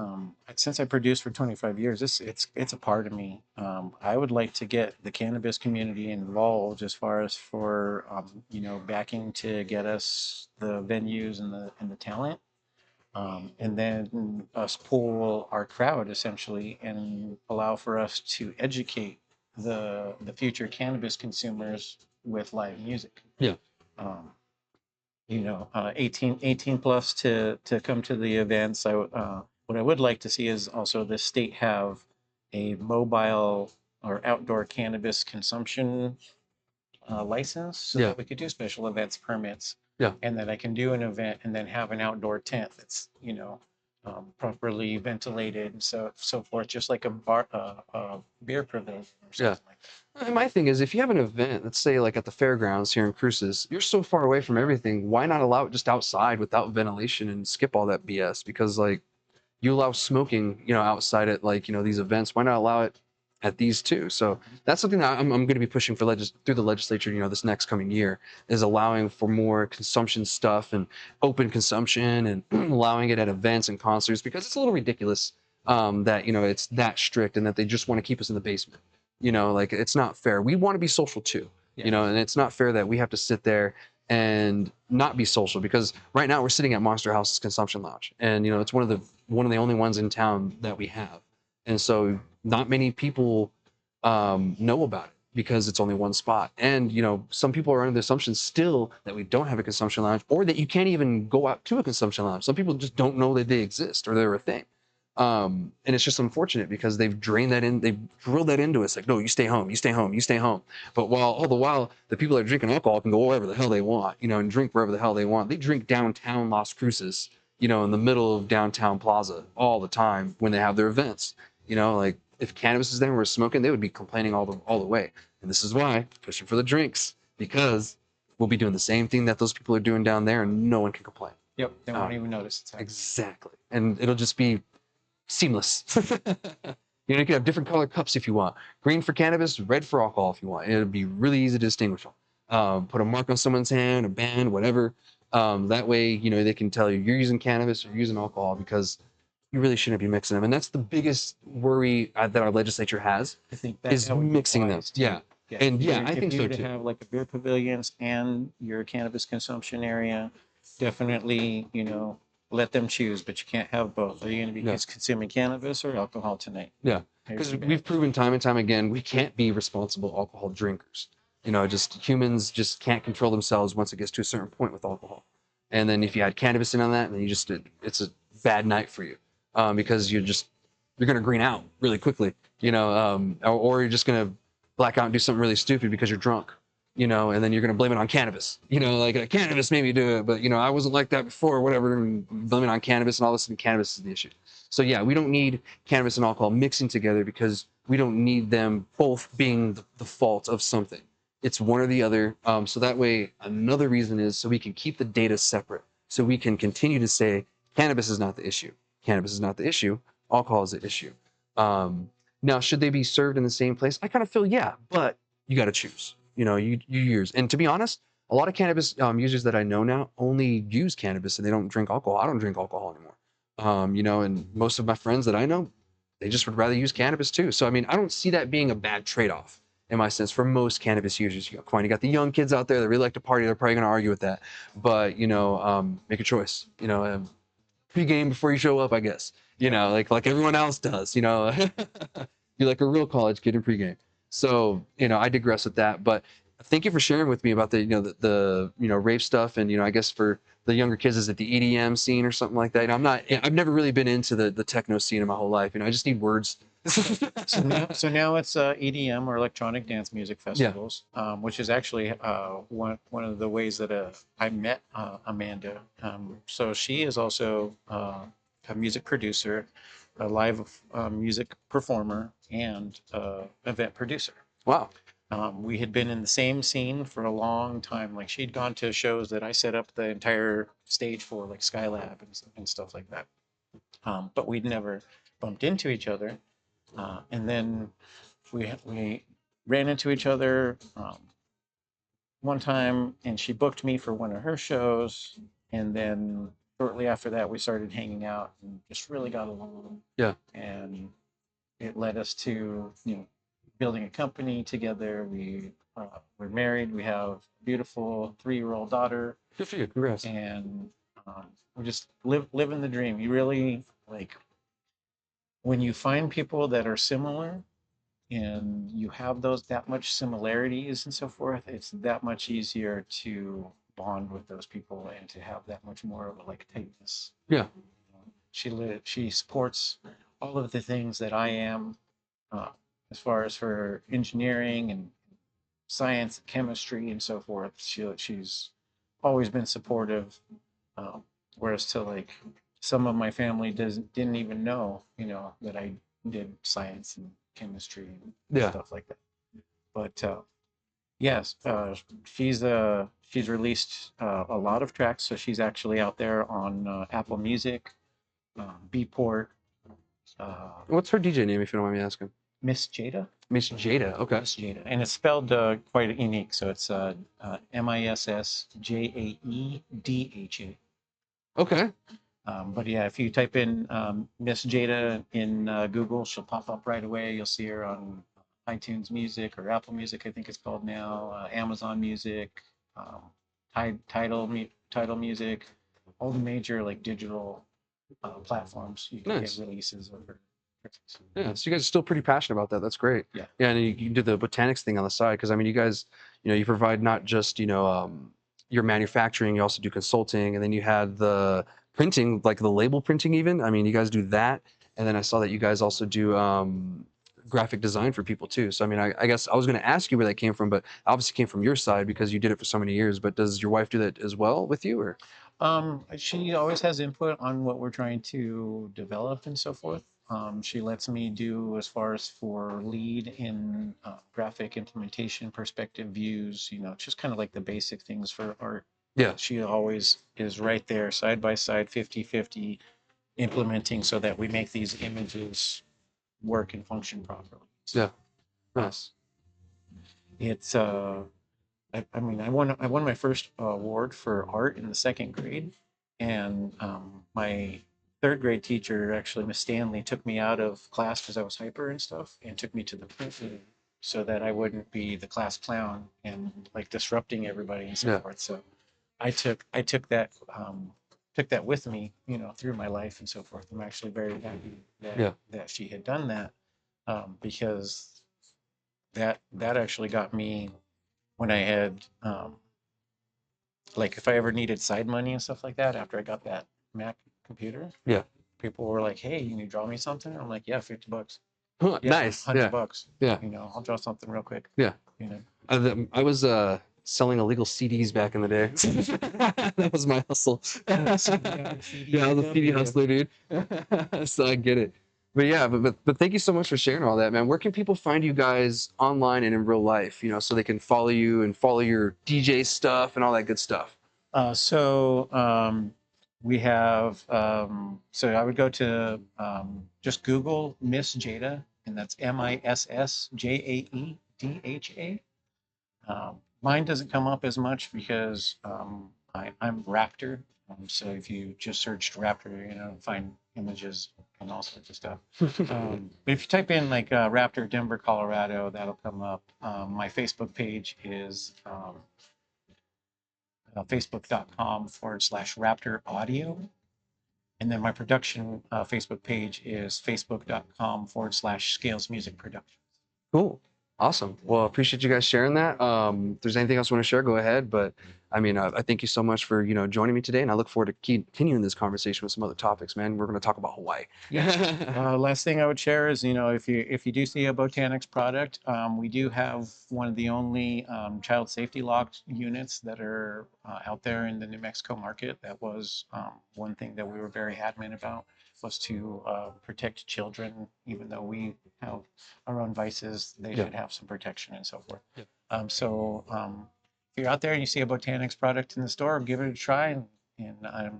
since I produced for 25 years, it's a part of me. I would like to get the cannabis community involved as far as for backing to get us the venues and the talent. And then us pool our crowd essentially and allow for us to educate the future cannabis consumers with live music. Yeah. Um, 18 plus to come to the events. What I would like to see is also the state have a mobile or outdoor cannabis consumption license so Yeah. that we could do special events permits. Yeah. And that I can do an event and then have an outdoor tent that's, properly ventilated and so forth, just like a beer pavilion or Yeah. something like that. And my thing is, if you have an event, let's say like at the fairgrounds here in Cruces, you're so far away from everything. Why not allow it just outside without ventilation and skip all that BS? Because like you allow smoking, outside at like, these events. Why not allow it at these too? So that's something that I'm going to be pushing for through the legislature, this next coming year, is allowing for more consumption stuff and open consumption and allowing it at events and concerts, because it's a little ridiculous that, it's that strict and that they just want to keep us in the basement. Like it's not fair. We want to be social too, and it's not fair that we have to sit there and not be social, because right now we're sitting at Monster House's consumption lounge, and it's one of the only ones in town that we have, and so not many people know about it because it's only one spot. And some people are under the assumption still that we don't have a consumption lounge, or that you can't even go out to a consumption lounge. Some people just don't know that they exist or they're a thing. And it's just unfortunate because they've drilled that into us, like, no, you stay home, you stay home, you stay home. But all the while, the people that are drinking alcohol can go wherever the hell they want, and drink wherever the hell they want. They drink downtown Las Cruces, in the middle of downtown Plaza all the time when they have their events. Like if cannabis is there and we're smoking, they would be complaining all the way. And this is why pushing for the drinks, because we'll be doing the same thing that those people are doing down there, and no one can complain. Yep, they won't even notice it's happening. Exactly, and it'll just be seamless. You can have different colored cups if you want. Green for cannabis, red for alcohol if you want. It'll be really easy to distinguish them. Put a mark on someone's hand, a band, whatever. That way, they can tell you're using cannabis or you're using alcohol, because you really shouldn't be mixing them. And that's the biggest worry that our legislature has, I think that is that would be mixing them. wise, too. Yeah. Yeah, And if yeah, you- I if think you so were to too. have like a beer pavilions and your cannabis consumption area, definitely, let them choose, but you can't have both. Are you going to be Yeah. consuming cannabis or alcohol tonight? Yeah, Here's because your we've bag. proven time and time again we can't be responsible alcohol drinkers. Just humans just can't control themselves once it gets to a certain point with alcohol. And then if you add cannabis in on that, then it's a bad night for you, because you're gonna green out really quickly, or you're just gonna black out and do something really stupid because you're drunk, and then you're gonna blame it on cannabis, like cannabis made me do it, but I wasn't like that before, whatever, and blame it on cannabis, and all of a sudden cannabis is the issue. So yeah, we don't need cannabis and alcohol mixing together, because we don't need them both being the fault of something. It's one or the other. So that way, another reason is so we can keep the data separate. So we can continue to say cannabis is not the issue. Cannabis is not the issue. Alcohol is the issue. Now, should they be served in the same place? I kind of feel yeah, but you got to choose. You use. And to be honest, a lot of cannabis users that I know now only use cannabis and they don't drink alcohol. I don't drink alcohol anymore. And most of my friends that I know, they just would rather use cannabis too. So, I mean, I don't see that being a bad trade-off in my sense for most cannabis users. Fine, you got the young kids out there that really like to party. They're probably going to argue with that, but make a choice. Pre-game before you show up, I guess. Like everyone else does. You're like a real college kid in pregame. So I digress with that, but thank you for sharing with me about the rave stuff, and I guess for the younger kids, is it the EDM scene or something like that? I've never really been into the techno scene in my whole life. I just need words. So now it's EDM or electronic dance music festivals, which is actually one of the ways that I met Amanda. So she is also a music producer, a live music performer, and event producer. Wow. We had been in the same scene for a long time. Like she'd gone to shows that I set up the entire stage for, like Skylab and stuff like that. But we'd never bumped into each other. And then we ran into each other one time, and she booked me for one of her shows. And then shortly after that, we started hanging out and just really got along. Yeah. And it led us to building a company together. We're married. We have a beautiful 3-year-old daughter. Good for you. Congrats. And we just living the dream. You really like when you find people that are similar and you have those that much similarities and so forth, it's that much easier to bond with those people and to have that much more of a like tightness. Yeah. She supports all of the things that I am, uh, as far as for engineering and science, chemistry, and so forth. She's always been supportive. Um, whereas to like some of my family didn't even know, that I did science and chemistry and Yeah. stuff like that. But yes, she's released a lot of tracks. So she's actually out there on Apple Music, Beatport, What's her DJ name, if you don't mind me asking? Miss Jada. Miss Jada. Okay. Miss Jada, and it's spelled quite unique. So it's MISSJAEDHA. Okay. But yeah, if you type in Miss Jada in Google, she'll pop up right away. You'll see her on iTunes Music or Apple Music, I think it's called now, Amazon Music, Tidal Music, all the major like digital platforms. You can Nice. get releases of her. Yeah, so you guys are still pretty passionate about that. That's great. Yeah. Yeah, and you do the Botanix thing on the side because I mean, you guys, you provide not just your manufacturing, you also do consulting, and then you had the printing, like the label printing, even. I mean, you guys do that, and then I saw that you guys also do graphic design for people too. So I mean, I guess I was going to ask you where that came from, but obviously came from your side because you did it for so many years. But does your wife do that as well with you, or? She always has input on what we're trying to develop and so forth. She lets me do as far as for lead in graphic implementation, perspective views, just kind of like the basic things for art. Yeah. She always is right there, side by side, 50-50, implementing so that we make these images work and function properly. Yeah. Nice. It's I mean, I won my first award for art in the second grade, and my third grade teacher, actually Miss Stanley, took me out of class because I was hyper and stuff, and took me to the print room so that I wouldn't be the class clown and like disrupting everybody and so Yeah. forth. So I took that with me, through my life and so forth. I'm actually very happy that she had done that, because that actually got me when I had like if I ever needed side money and stuff like that after I got that Mac computer. Yeah. People were like, "Hey, can you draw me something?" I'm like, "Yeah, $50." Huh, Yeah, nice. Yeah. $100. Yeah. I'll draw something real quick. Yeah. You know. I was selling illegal CDs back in the day. That was my hustle. Yeah, I was a CD hustler, dude. So I get it. But yeah, but thank you so much for sharing all that, man. Where can people find you guys online and in real life, so they can follow you and follow your DJ stuff and all that good stuff? We have, so I would go to just Google Miss Jada, and that's MISSJAEDHA. Mine doesn't come up as much because I'm Raptor. So if you just searched Raptor, find images and all sorts of stuff. But if you type in like Raptor Denver, Colorado, that'll come up. My Facebook page is facebook.com/Raptor Audio. And then my production Facebook page is facebook.com/Scales Music Production. Cool. Awesome. Well, appreciate you guys sharing that. If there's anything else you want to share, go ahead. But I mean, I thank you so much for, joining me today. And I look forward to continuing this conversation with some other topics, man. We're going to talk about Hawaii. Yeah. Last thing I would share is, if you do see a Botanix product, we do have one of the only child safety locked units that are out there in the New Mexico market. That was one thing that we were very adamant about, was to protect children. Even though we have our own vices, they should have some protection and so forth. Yeah. If you're out there and you see a Botanix product in the store, give it a try, and I'm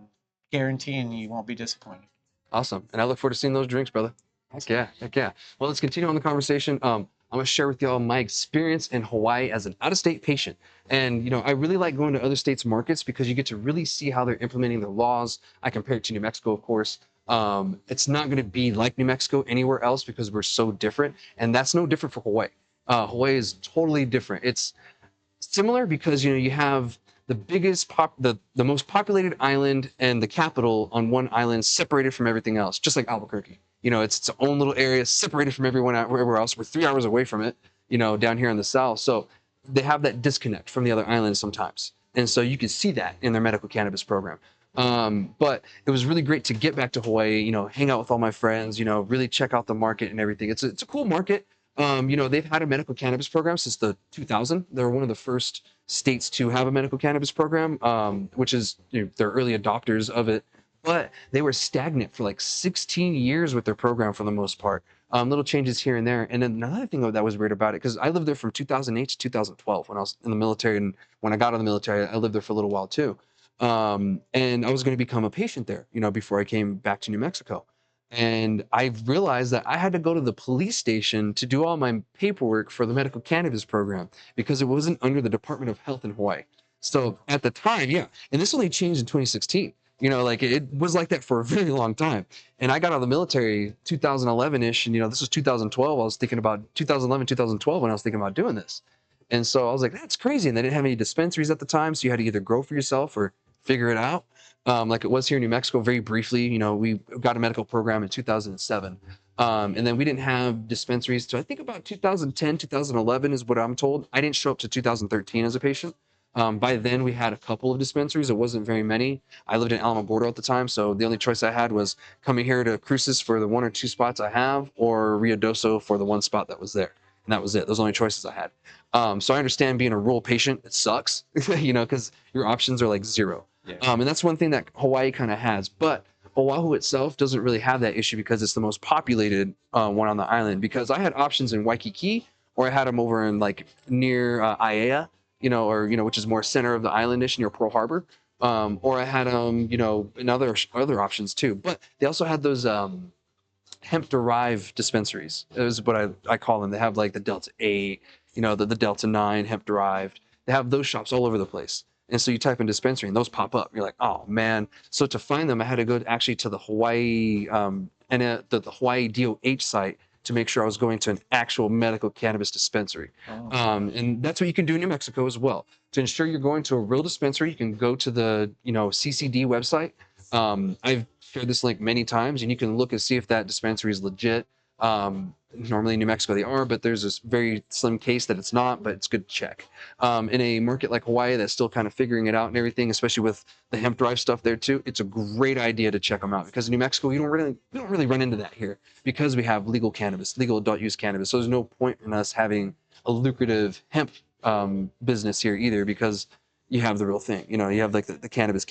guaranteeing you won't be disappointed. Awesome. And I look forward to seeing those drinks, brother. Heck yeah. Heck yeah. Well, let's continue on the conversation. I'm going to share with y'all my experience in Hawaii as an out-of-state patient. And, I really like going to other states' markets because you get to really see how they're implementing their laws. I compare it to New Mexico, of course. It's not going to be like New Mexico anywhere else because we're so different. And that's no different for Hawaii. Hawaii is totally different. It's similar because, you have the biggest the most populated island and the capital on one island, separated from everything else, just like Albuquerque. You know, it's its own little area, separated from everyone everywhere else. We're 3 hours away from it, you know, down here in the south. So they have that disconnect from the other islands sometimes, and so you can see that in their medical cannabis program. But it was really great to get back to Hawaii, you know, hang out with all my friends, you know, really check out the market and everything. It's a cool market. You know, they've had a medical cannabis program since the 2000. They were one of the first states to have a medical cannabis program, which is, you know, they're early adopters of it. But they were stagnant for like 16 years with their program for the most part. Little changes here and there. And then another thing that was weird about it, because I lived there from 2008 to 2012 when I was in the military, and when I got out of the military, I lived there for a little while too. And I was going to become a patient there, you know, before I came back to New Mexico. And I realized that I had to go to the police station to do all my paperwork for the medical cannabis program because it wasn't under the Department of Health in Hawaii. So at the time, yeah, and this only changed in 2016. You know, like it was like that for a very long time. And I got out of the military 2011-ish, and you know, this was 2012. I was thinking about 2011, 2012 when I was thinking about doing this. And so I was like, that's crazy. And they didn't have any dispensaries at the time, so you had to either grow for yourself or figure it out. Like it was here in New Mexico, very briefly. You know, we got a medical program in 2007. And then we didn't have dispensaries. So I think about 2010, 2011 is what I'm told. I didn't show up to 2013 as a patient. By then we had a couple of dispensaries. It wasn't very many. I lived in Alamogordo at the time, so the only choice I had was coming here to Cruces for the 1 or 2 spots I have, or Rio Doso for the 1 spot that was there. And that was it. Those are the only choices I had. So I understand being a rural patient, it sucks, you know, because your options are like zero. Yeah. And that's one thing that Hawaii kind of has. But Oahu itself doesn't really have that issue because it's the most populated one on the island. Because I had options in Waikiki, or I had them over in like near Aiea, you know, or, you know, which is more center of the islandish near Pearl Harbor. Or I had you know, in other options too. But they also had those hemp-derived dispensaries. Is what I call them. They have like the Delta 8, you know, the Delta 9 hemp-derived. They have those shops all over the place. And so you type in dispensary and those pop up. You're like, oh man. So to find them, I had to go actually to the Hawaii the Hawaii DOH site to make sure I was going to an actual medical cannabis dispensary. Oh. And that's what you can do in New Mexico as well. To ensure you're going to a real dispensary, you can go to the, you know, CCD website. I've shared this link many times, and you can look and see if that dispensary is legit. Normally in New Mexico they are, but there's this very slim case that it's not, but it's good to check. In a market like Hawaii that's still kind of figuring it out and everything, especially with the hemp drive stuff there too, it's a great idea to check them out, because in New Mexico we don't really run into that here because we have legal cannabis, legal adult use cannabis. So there's no point in us having a lucrative hemp business here either, because you have the real thing. You know, you have like the cannabis.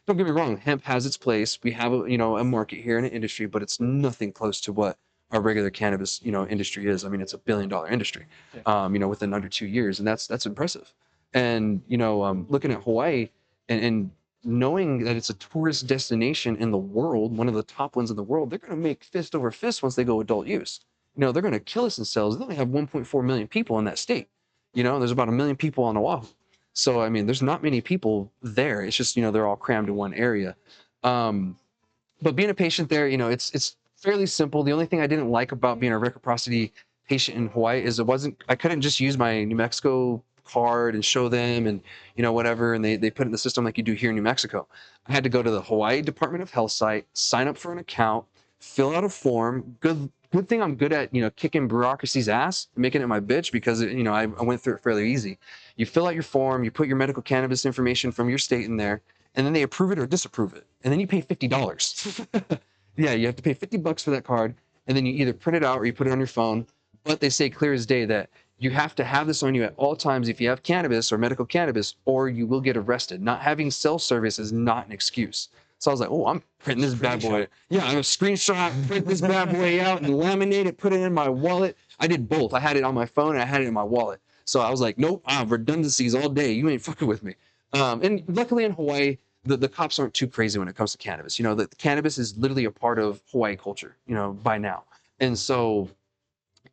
Don't get me wrong, hemp has its place. We have a, you know, a market here in an industry, but it's nothing close to what our regular cannabis, you know, industry is. I mean, it's $1 billion industry, you know, within under 2 years, and that's impressive. And you know, looking at Hawaii and knowing that it's a tourist destination in the world, one of the top ones in the world, they're going to make fist over fist once they go adult use. You know, they're going to kill us in sales. They only have 1.4 million people in that state. You know, there's about 1 million people on Oahu. So I mean, there's not many people there. It's just, you know, they're all crammed in one area. But being a patient there, you know, it's fairly simple. The only thing I didn't like about being a reciprocity patient in Hawaii is I couldn't just use my New Mexico card and show them and, you know, whatever, and they put it in the system like you do here in New Mexico. I had to go to the Hawaii Department of Health site, sign up for an account, fill out a form. Good thing I'm good at, you know, kicking bureaucracy's ass, making it my bitch, because you know, I went through it fairly easy. You fill out your form, you put your medical cannabis information from your state in there, and then they approve it or disapprove it, and then you pay $50. Yeah, you have to pay $50 for that card, and then you either print it out or you put it on your phone. But they say clear as day that you have to have this on you at all times if you have cannabis or medical cannabis, or you will get arrested. Not having cell service is not an excuse. So I was like, oh, I'm printing this bad boy. Yeah, I'm a screenshot, print this bad boy out and laminate it, put it in my wallet. I did both. I had it on my phone and I had it in my wallet. So I was like, nope, redundancies all day. You ain't fucking with me. And luckily in Hawaii, the cops aren't too crazy when it comes to cannabis. You know, the cannabis is literally a part of Hawaii culture, you know, by now. And so,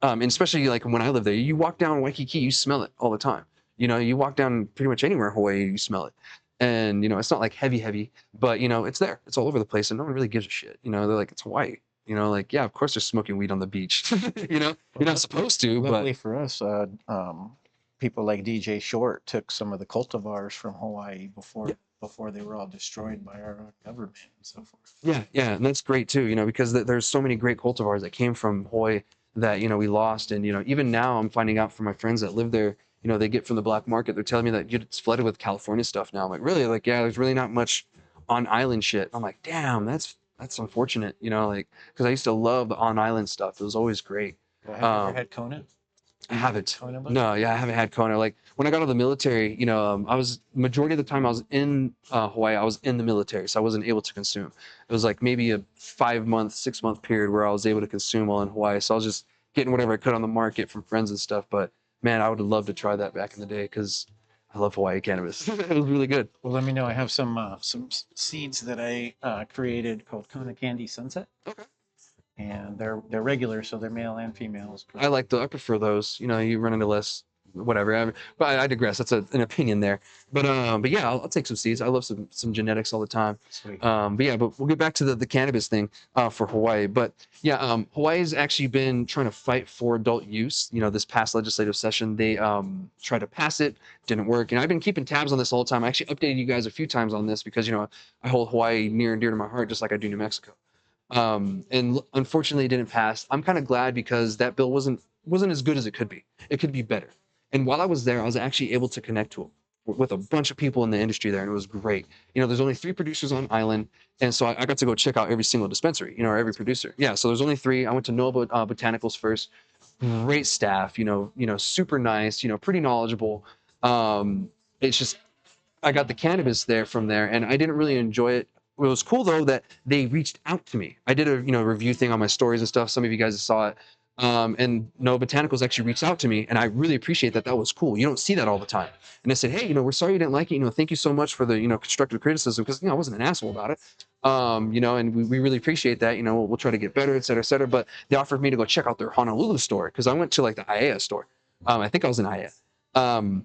and especially like when I lived there, you walk down Waikiki, you smell it all the time. You know, you walk down pretty much anywhere in Hawaii, you smell it. And, you know, it's not like heavy, but, you know, it's there. It's all over the place, and no one really gives a shit. You know, they're like, it's Hawaii. You know, like, yeah, of course they're smoking weed on the beach. You know, you're not supposed to, Luckily but for us, people like DJ Short took some of the cultivars from Hawaii before they were all destroyed by our government and so forth. Yeah, and that's great too, because there's so many great cultivars that came from Hawaii that, we lost. And, even now I'm finding out from my friends that live there, they get from the black market. They're telling me that it's flooded with California stuff now. I'm like, really? Like, yeah, there's really not much on island shit. I'm like, damn, that's unfortunate, like, because I used to love the on island stuff. It was always great. Well, have you ever Um, had Kona? I haven't. Kona bud? No, yeah, I haven't had Kona. Like when I got out of the military, I was majority of the time I was in Hawaii. I was in the military, so I wasn't able to consume. It was like maybe a 5-month, 6-month period where I was able to consume while in Hawaii. So I was just getting whatever I could on the market from friends and stuff. But man, I would have loved to try that back in the day because I love Hawaii cannabis. It was really good. Well, let me know. I have some seeds that I created called Kona Candy Sunset. Okay. And they're regular, so they're male and females. I prefer those. You run into less, whatever. But I digress. That's an opinion there. But yeah, I'll take some seeds. I love some genetics all the time. Sweet. But we'll get back to the cannabis thing for Hawaii. But yeah, Hawaii's actually been trying to fight for adult use. This past legislative session, they tried to pass it, didn't work. And I've been keeping tabs on this all the time. I actually updated you guys a few times on this because I hold Hawaii near and dear to my heart, just like I do New Mexico. And unfortunately it didn't pass. I'm kind of glad because that bill wasn't as good as it could be. It could be better. And while I was there, I was actually able to connect with a bunch of people in the industry there, and it was great. There's only 3 producers on island, and so I got to go check out every single dispensary, or every producer. Yeah, so there's only 3. I went to Noah Botanicals first. Great staff, super nice, pretty knowledgeable. It's just I got the cannabis there from there, and I didn't really enjoy it. It was cool though that they reached out to me. I did a review thing on my stories and stuff. Some of you guys saw it. And No Botanicals actually reached out to me, and I really appreciate that. That was cool. You don't see that all the time. And they said, hey, we're sorry you didn't like it. Thank you so much for the constructive criticism, because I wasn't an asshole about it. And we really appreciate that. We'll try to get better, et cetera, et cetera. But they offered me to go check out their Honolulu store because I went to like the IAEA store. I think I was in IAEA.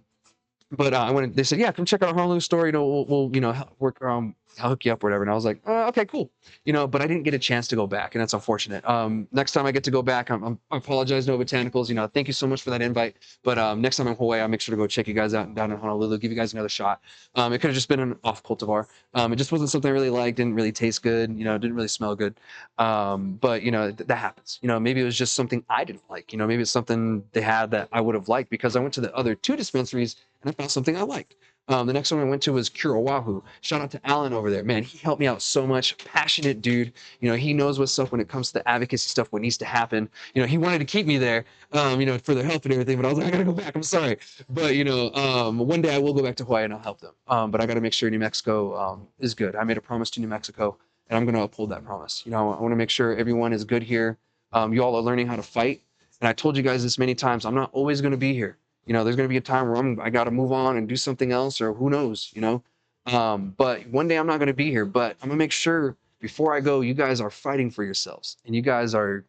But I went. They said, "Yeah, come check out our Honolulu store. We'll work around. I'll hook you up, or whatever." And I was like, "Okay, cool." But I didn't get a chance to go back, and that's unfortunate. Next time I get to go back, I apologize, No Botanicals. Thank you so much for that invite. But next time I'm in Hawaii, I'll make sure to go check you guys out down in Honolulu. Give you guys another shot. It could have just been an off cultivar. It just wasn't something I really liked. Didn't really taste good. Didn't really smell good. But that happens. Maybe it was just something I didn't like. Maybe it's something they had that I would have liked, because I went to the other 2 dispensaries and I found something I liked. The next one I went to was Cure Oahu. Shout out to Alan over there. Man, he helped me out so much. Passionate dude. He knows what's up when it comes to the advocacy stuff, what needs to happen. He wanted to keep me there, for their help and everything, but I was like, I gotta go back. I'm sorry. But, one day I will go back to Hawaii and I'll help them. But I gotta make sure New Mexico is good. I made a promise to New Mexico, and I'm gonna uphold that promise. I wanna make sure everyone is good here. You all are learning how to fight. And I told you guys this many times, I'm not always gonna be here. There's going to be a time where I got to move on and do something else, or who knows, but one day I'm not going to be here, but I'm going to make sure before I go, you guys are fighting for yourselves and you guys are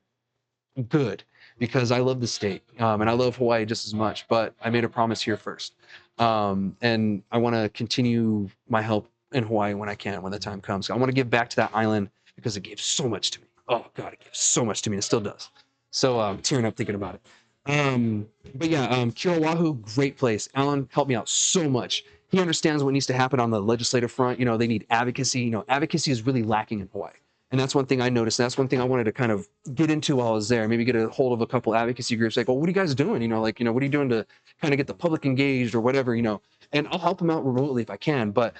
good, because I love the state, and I love Hawaii just as much, but I made a promise here first. And I want to continue my help in Hawaii when I can, when the time comes. I want to give back to that island because it gave so much to me. Oh God, it gave so much to me. And it still does. So I'm tearing up thinking about it. But yeah, Cure Oahu, great place. Alan helped me out so much. He understands what needs to happen on the legislative front. They need advocacy. Advocacy is really lacking in Hawaii. And that's one thing I noticed. That's one thing I wanted to kind of get into while I was there. Maybe get a hold of a couple advocacy groups. Like, well, what are you guys doing? What are you doing to kind of get the public engaged or whatever, and I'll help him out remotely if I can. But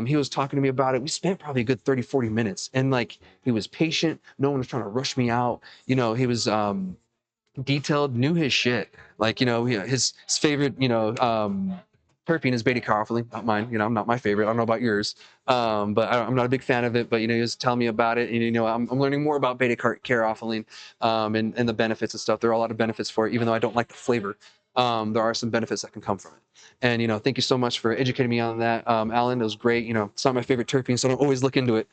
he was talking to me about it. We spent probably a good 30, 40 minutes. And like, he was patient. No one was trying to rush me out. He was, detailed, knew his shit. Like, his favorite, terpene is beta carotene, not mine. Not my favorite. I don't know about yours. But I'm not a big fan of it. But he was telling me about it, and I'm learning more about beta carotene, and the benefits and stuff. There are a lot of benefits for it, even though I don't like the flavor. There are some benefits that can come from it. And thank you so much for educating me on that, Alan. It was great. It's not my favorite terpene, so I don't always look into it.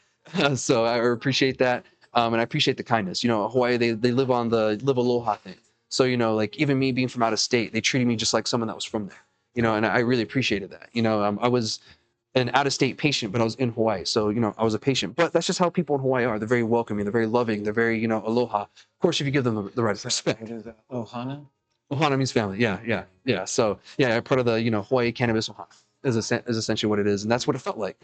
So I appreciate that. And I appreciate the kindness. Hawaii, they live on the live aloha thing. So, like, even me being from out of state, they treated me just like someone that was from there, and I really appreciated that. I was an out of state patient, but I was in Hawaii. So, I was a patient. But that's just how people in Hawaii are. They're very welcoming. They're very loving. They're very, aloha. Of course, if you give them the right respect. What is that? Ohana? Ohana means family. Yeah. So yeah, part of the Hawaii cannabis Ohana is essentially what it is, and that's what it felt like.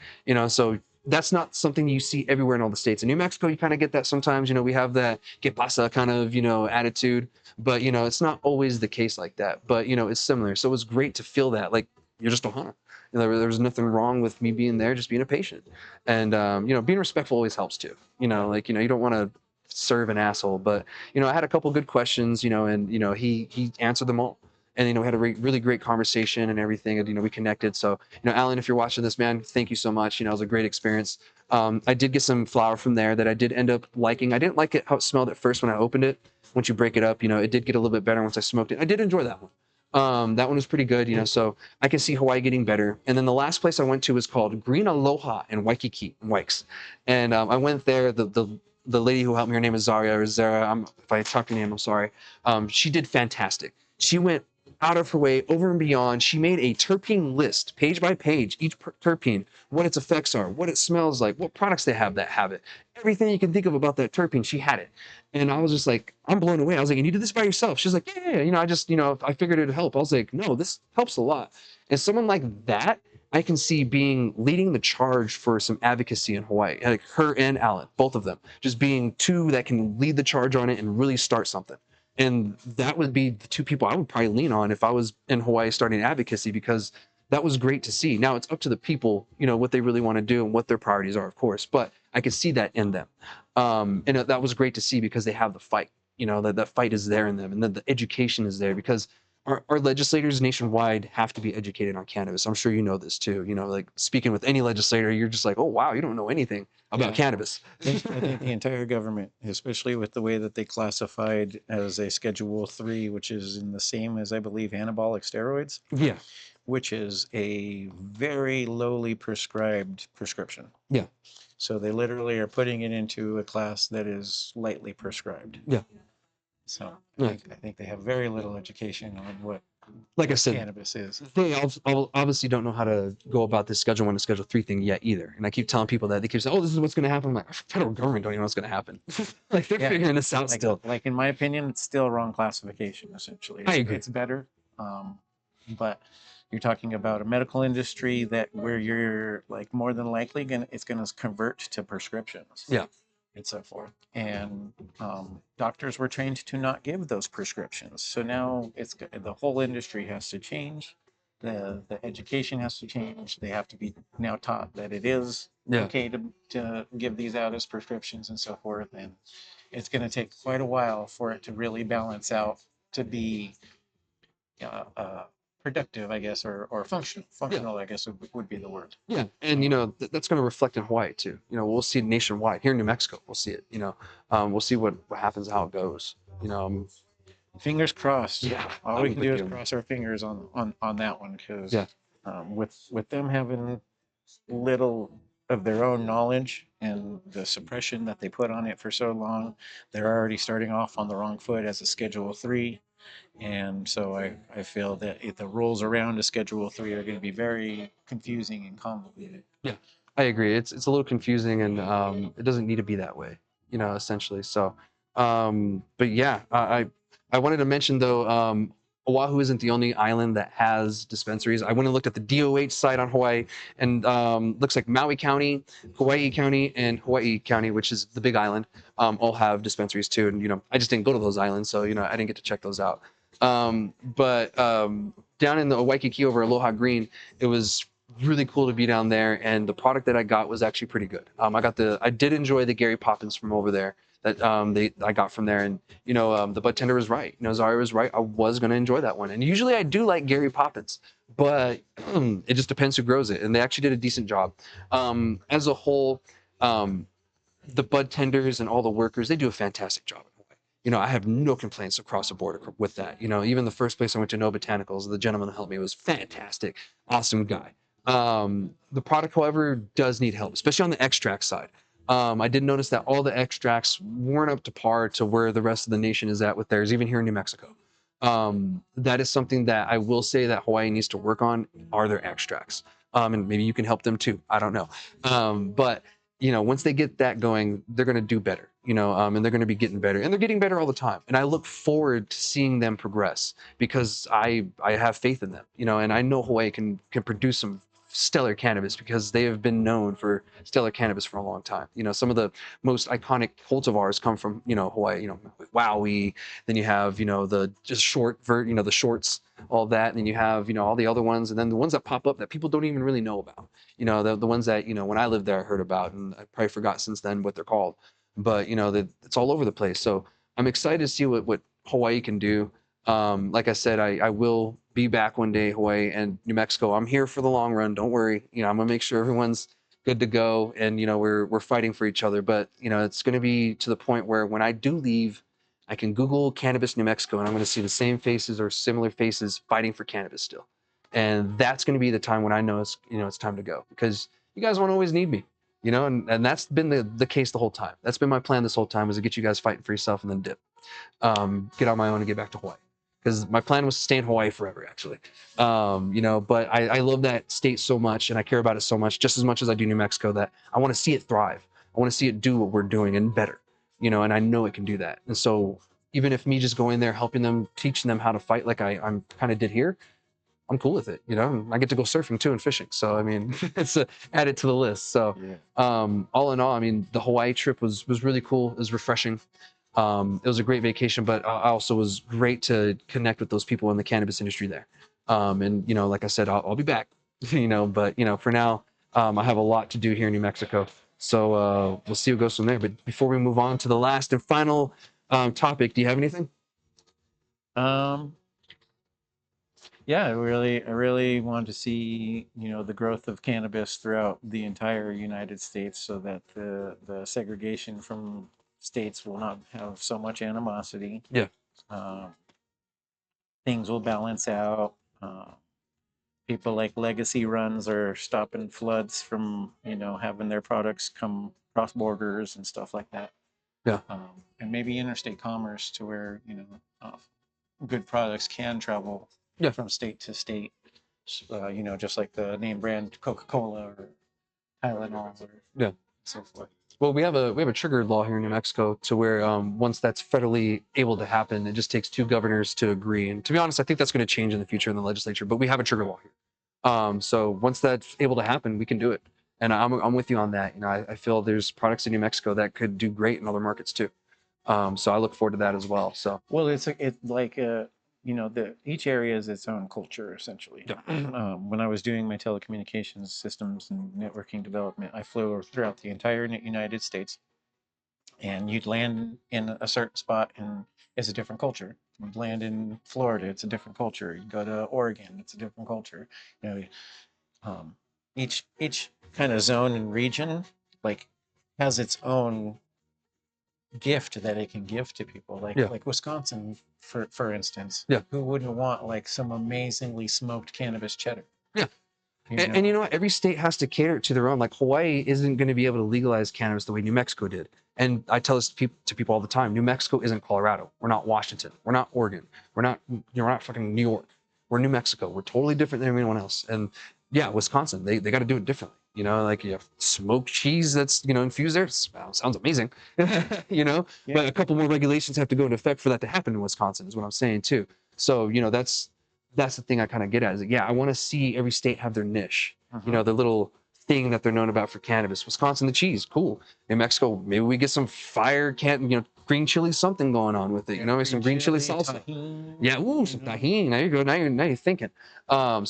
So that's not something you see everywhere in all the states. In New Mexico, you kind of get that sometimes. We have that que pasa kind of attitude, but it's not always the case like that. But it's similar. So it was great to feel that like you're just Ohana. There was nothing wrong with me being there, just being a patient, and being respectful always helps too. Like you don't want to serve an asshole, but I had a couple good questions, and he answered them all, and we had a really great conversation and everything, and we connected. So Alan, if you're watching this, man, thank you so much. It was a great experience. I did get some flower from there that I did end up liking. I didn't like it how it smelled at first when I opened it. Once you break it up, it did get a little bit better once I smoked it. I did enjoy that one. That one was pretty good, so I can see Hawaii getting better. And then the last place I went to was called Green Aloha in Waikiki, Wikes. And I went there. The lady who helped me, her name is Zaria or Zara. If I talked your name, I'm sorry. She did fantastic. She went out of her way, over and beyond. She made a terpene list, page by page, each terpene, what its effects are, what it smells like, what products they have that have it. Everything you can think of about that terpene, she had it. And I was just like, I'm blown away. I was like, and you did this by yourself? She's like, yeah. I just, I figured it'd help. I was like, no, this helps a lot. And someone like that, I can see leading the charge for some advocacy in Hawaii, like her and Alan, both of them, just being two that can lead the charge on it and really start something. And that would be the two people I would probably lean on if I was in Hawaii starting advocacy, because that was great to see. Now it's up to the people, what they really want to do and what their priorities are, of course, but I could see that in them. And that was great to see because they have the fight, that fight is there in them, and then the education is there because our legislators nationwide have to be educated on cannabis. I'm sure you know this too. Like speaking with any legislator, you're just like, oh wow, you don't know anything about cannabis. I think the entire government, especially with the way that they classified as a Schedule 3, which is in the same as I believe anabolic steroids, Yeah, which is a very lowly prescribed prescription. yeah, So they literally are putting it into a class that is lightly prescribed. yeah. So Yeah. I think they have very little education on what Like I said, cannabis is. they obviously don't know how to go about this Schedule 1 to Schedule 3 thing yet either. And I keep telling people that. They keep saying, oh, this is what's going to happen. I'm like, federal government don't even know what's going to happen. Like they're figuring this out still. Like in my opinion, it's still wrong classification, essentially. I agree. It's better. But you're talking about a medical industry where you're like more than likely it's gonna convert to prescriptions. Yeah. And so forth. And doctors were trained to not give those prescriptions. So now the whole industry has to change. The education has to change. They have to be now taught that it is okay to give these out as prescriptions and so forth. And it's going to take quite a while for it to really balance out to be productive, I guess, or functional. Functional, I guess, would be the word. Yeah, and that's going to reflect in Hawaii too. We'll see it nationwide. Here in New Mexico, we'll see it. We'll see what happens, how it goes. Fingers crossed. Yeah, all we can do is cross our fingers on that one, because with them having little of their own knowledge and the suppression that they put on it for so long, they're already starting off on the wrong foot as a Schedule 3. And so I feel that the rules around a Schedule 3 are going to be very confusing and convoluted. Yeah, I agree. It's a little confusing, and it doesn't need to be that way, essentially. So, but yeah, I wanted to mention though, Oahu isn't the only island that has dispensaries. I went and looked at the DOH site on Hawaii, and looks like Maui County, Hawaii County, and Hawaii County, which is the big island, all have dispensaries too. And I just didn't go to those islands, so I didn't get to check those out. But down in the Waikiki over Aloha Green, it was really cool to be down there, and the product that I got was actually pretty good. I did enjoy the Gary Poppins from over there that I got from there, and the bud tender was right. Zaria was right. I was gonna enjoy that one, and usually I do like Gary Poppins, but it just depends who grows it, and they actually did a decent job. As a whole, the bud tenders and all the workers, they do a fantastic job. I have no complaints across the board with that. Even the first place I went to, No Botanicals, the gentleman that helped me was fantastic, awesome guy. The product, however, does need help, especially on the extract side. I did notice that all the extracts weren't up to par to where the rest of the nation is at with theirs, even here in New Mexico. That is something that I will say that Hawaii needs to work on, are their extracts. And maybe you can help them too. I don't know. But once they get that going, they're going to do better, and they're going to be getting better, and they're getting better all the time. And I look forward to seeing them progress because I have faith in them, and I know Hawaii can produce some stellar cannabis because they have been known for stellar cannabis for a long time. Some of the most iconic cultivars come from, Hawaii, Wowie. Then you have, the just the shorts, all that. And then you have, all the other ones. And then the ones that pop up that people don't even really know about, the ones that, when I lived there, I heard about, and I probably forgot since then what they're called, but it's all over the place. So I'm excited to see what Hawaii can do. Like I said, I will be back one day, Hawaii and New Mexico. I'm here for the long run. Don't worry. I'm gonna make sure everyone's good to go, and we're fighting for each other. But it's gonna be to the point where when I do leave, I can Google cannabis New Mexico, and I'm gonna see the same faces or similar faces fighting for cannabis still. And that's gonna be the time when I know it's time to go, because you guys won't always need me. And that's been the case the whole time. That's been my plan this whole time, was to get you guys fighting for yourself and then dip. Get on my own and get back to Hawaii, because my plan was to stay in Hawaii forever, actually. But I love that state so much, and I care about it so much, just as much as I do New Mexico, that I want to see it thrive. I want to see it do what we're doing and better, and I know it can do that. And so even if me just going there, helping them, teaching them how to fight like I'm kind of did here, I'm cool with it. I get to go surfing too and fishing. So, I mean, it's added to the list. So, all in all, I mean, the Hawaii trip was really cool. It was refreshing. It was a great vacation, but I also was great to connect with those people in the cannabis industry there. And, like I said, I'll be back, but, for now, I have a lot to do here in New Mexico. So, we'll see what goes from there. But before we move on to the last and final topic, do you have anything? Yeah, I really wanted to see, the growth of cannabis throughout the entire United States, so that the segregation from states will not have so much animosity. Yeah. Things will balance out. People like Legacy Runs are stopping floods from, having their products come cross borders and stuff like that. Yeah. And maybe interstate commerce, to where, good products can travel from state to state. Just like the name brand Coca-Cola or Tylenol or so forth. Well, we have a trigger law here in New Mexico, to where once that's federally able to happen, it just takes 2 governors to agree. And to be honest, I think that's going to change in the future in the legislature. But we have a trigger law here. So once that's able to happen, we can do it. And I'm with you on that. I feel there's products in New Mexico that could do great in other markets too. So I look forward to that as well. So it's like each area is its own culture, essentially. When I was doing my telecommunications systems and networking development, I flew throughout the entire United States, and you'd land in a certain spot and it's a different culture. You'd land in Florida, it's a different culture. You go to Oregon, it's a different culture. Each kind of zone and region has its own gift that it can give to people, like Wisconsin, for instance. Who wouldn't want some amazingly smoked cannabis cheddar? And you know what? Every state has to cater to their own. Like Hawaii isn't going to be able to legalize cannabis the way New Mexico did. And I tell this to people all the time: New Mexico isn't Colorado. We're not Washington. We're not Oregon. We're not fucking New York. We're New Mexico. We're totally different than anyone else. And Wisconsin, they got to do it differently. You have smoked cheese that's infused there. Sounds amazing. But a couple more regulations have to go into effect for that to happen in Wisconsin, is what I'm saying too. So that's the thing I kind of get at, is I want to see every state have their niche, the little thing that they're known about for cannabis. Wisconsin, the cheese, cool. New Mexico, maybe we get some fire green chili something going on with it. Maybe some green chili salsa. Tahini, some tahini. There you go. Now you're thinking. So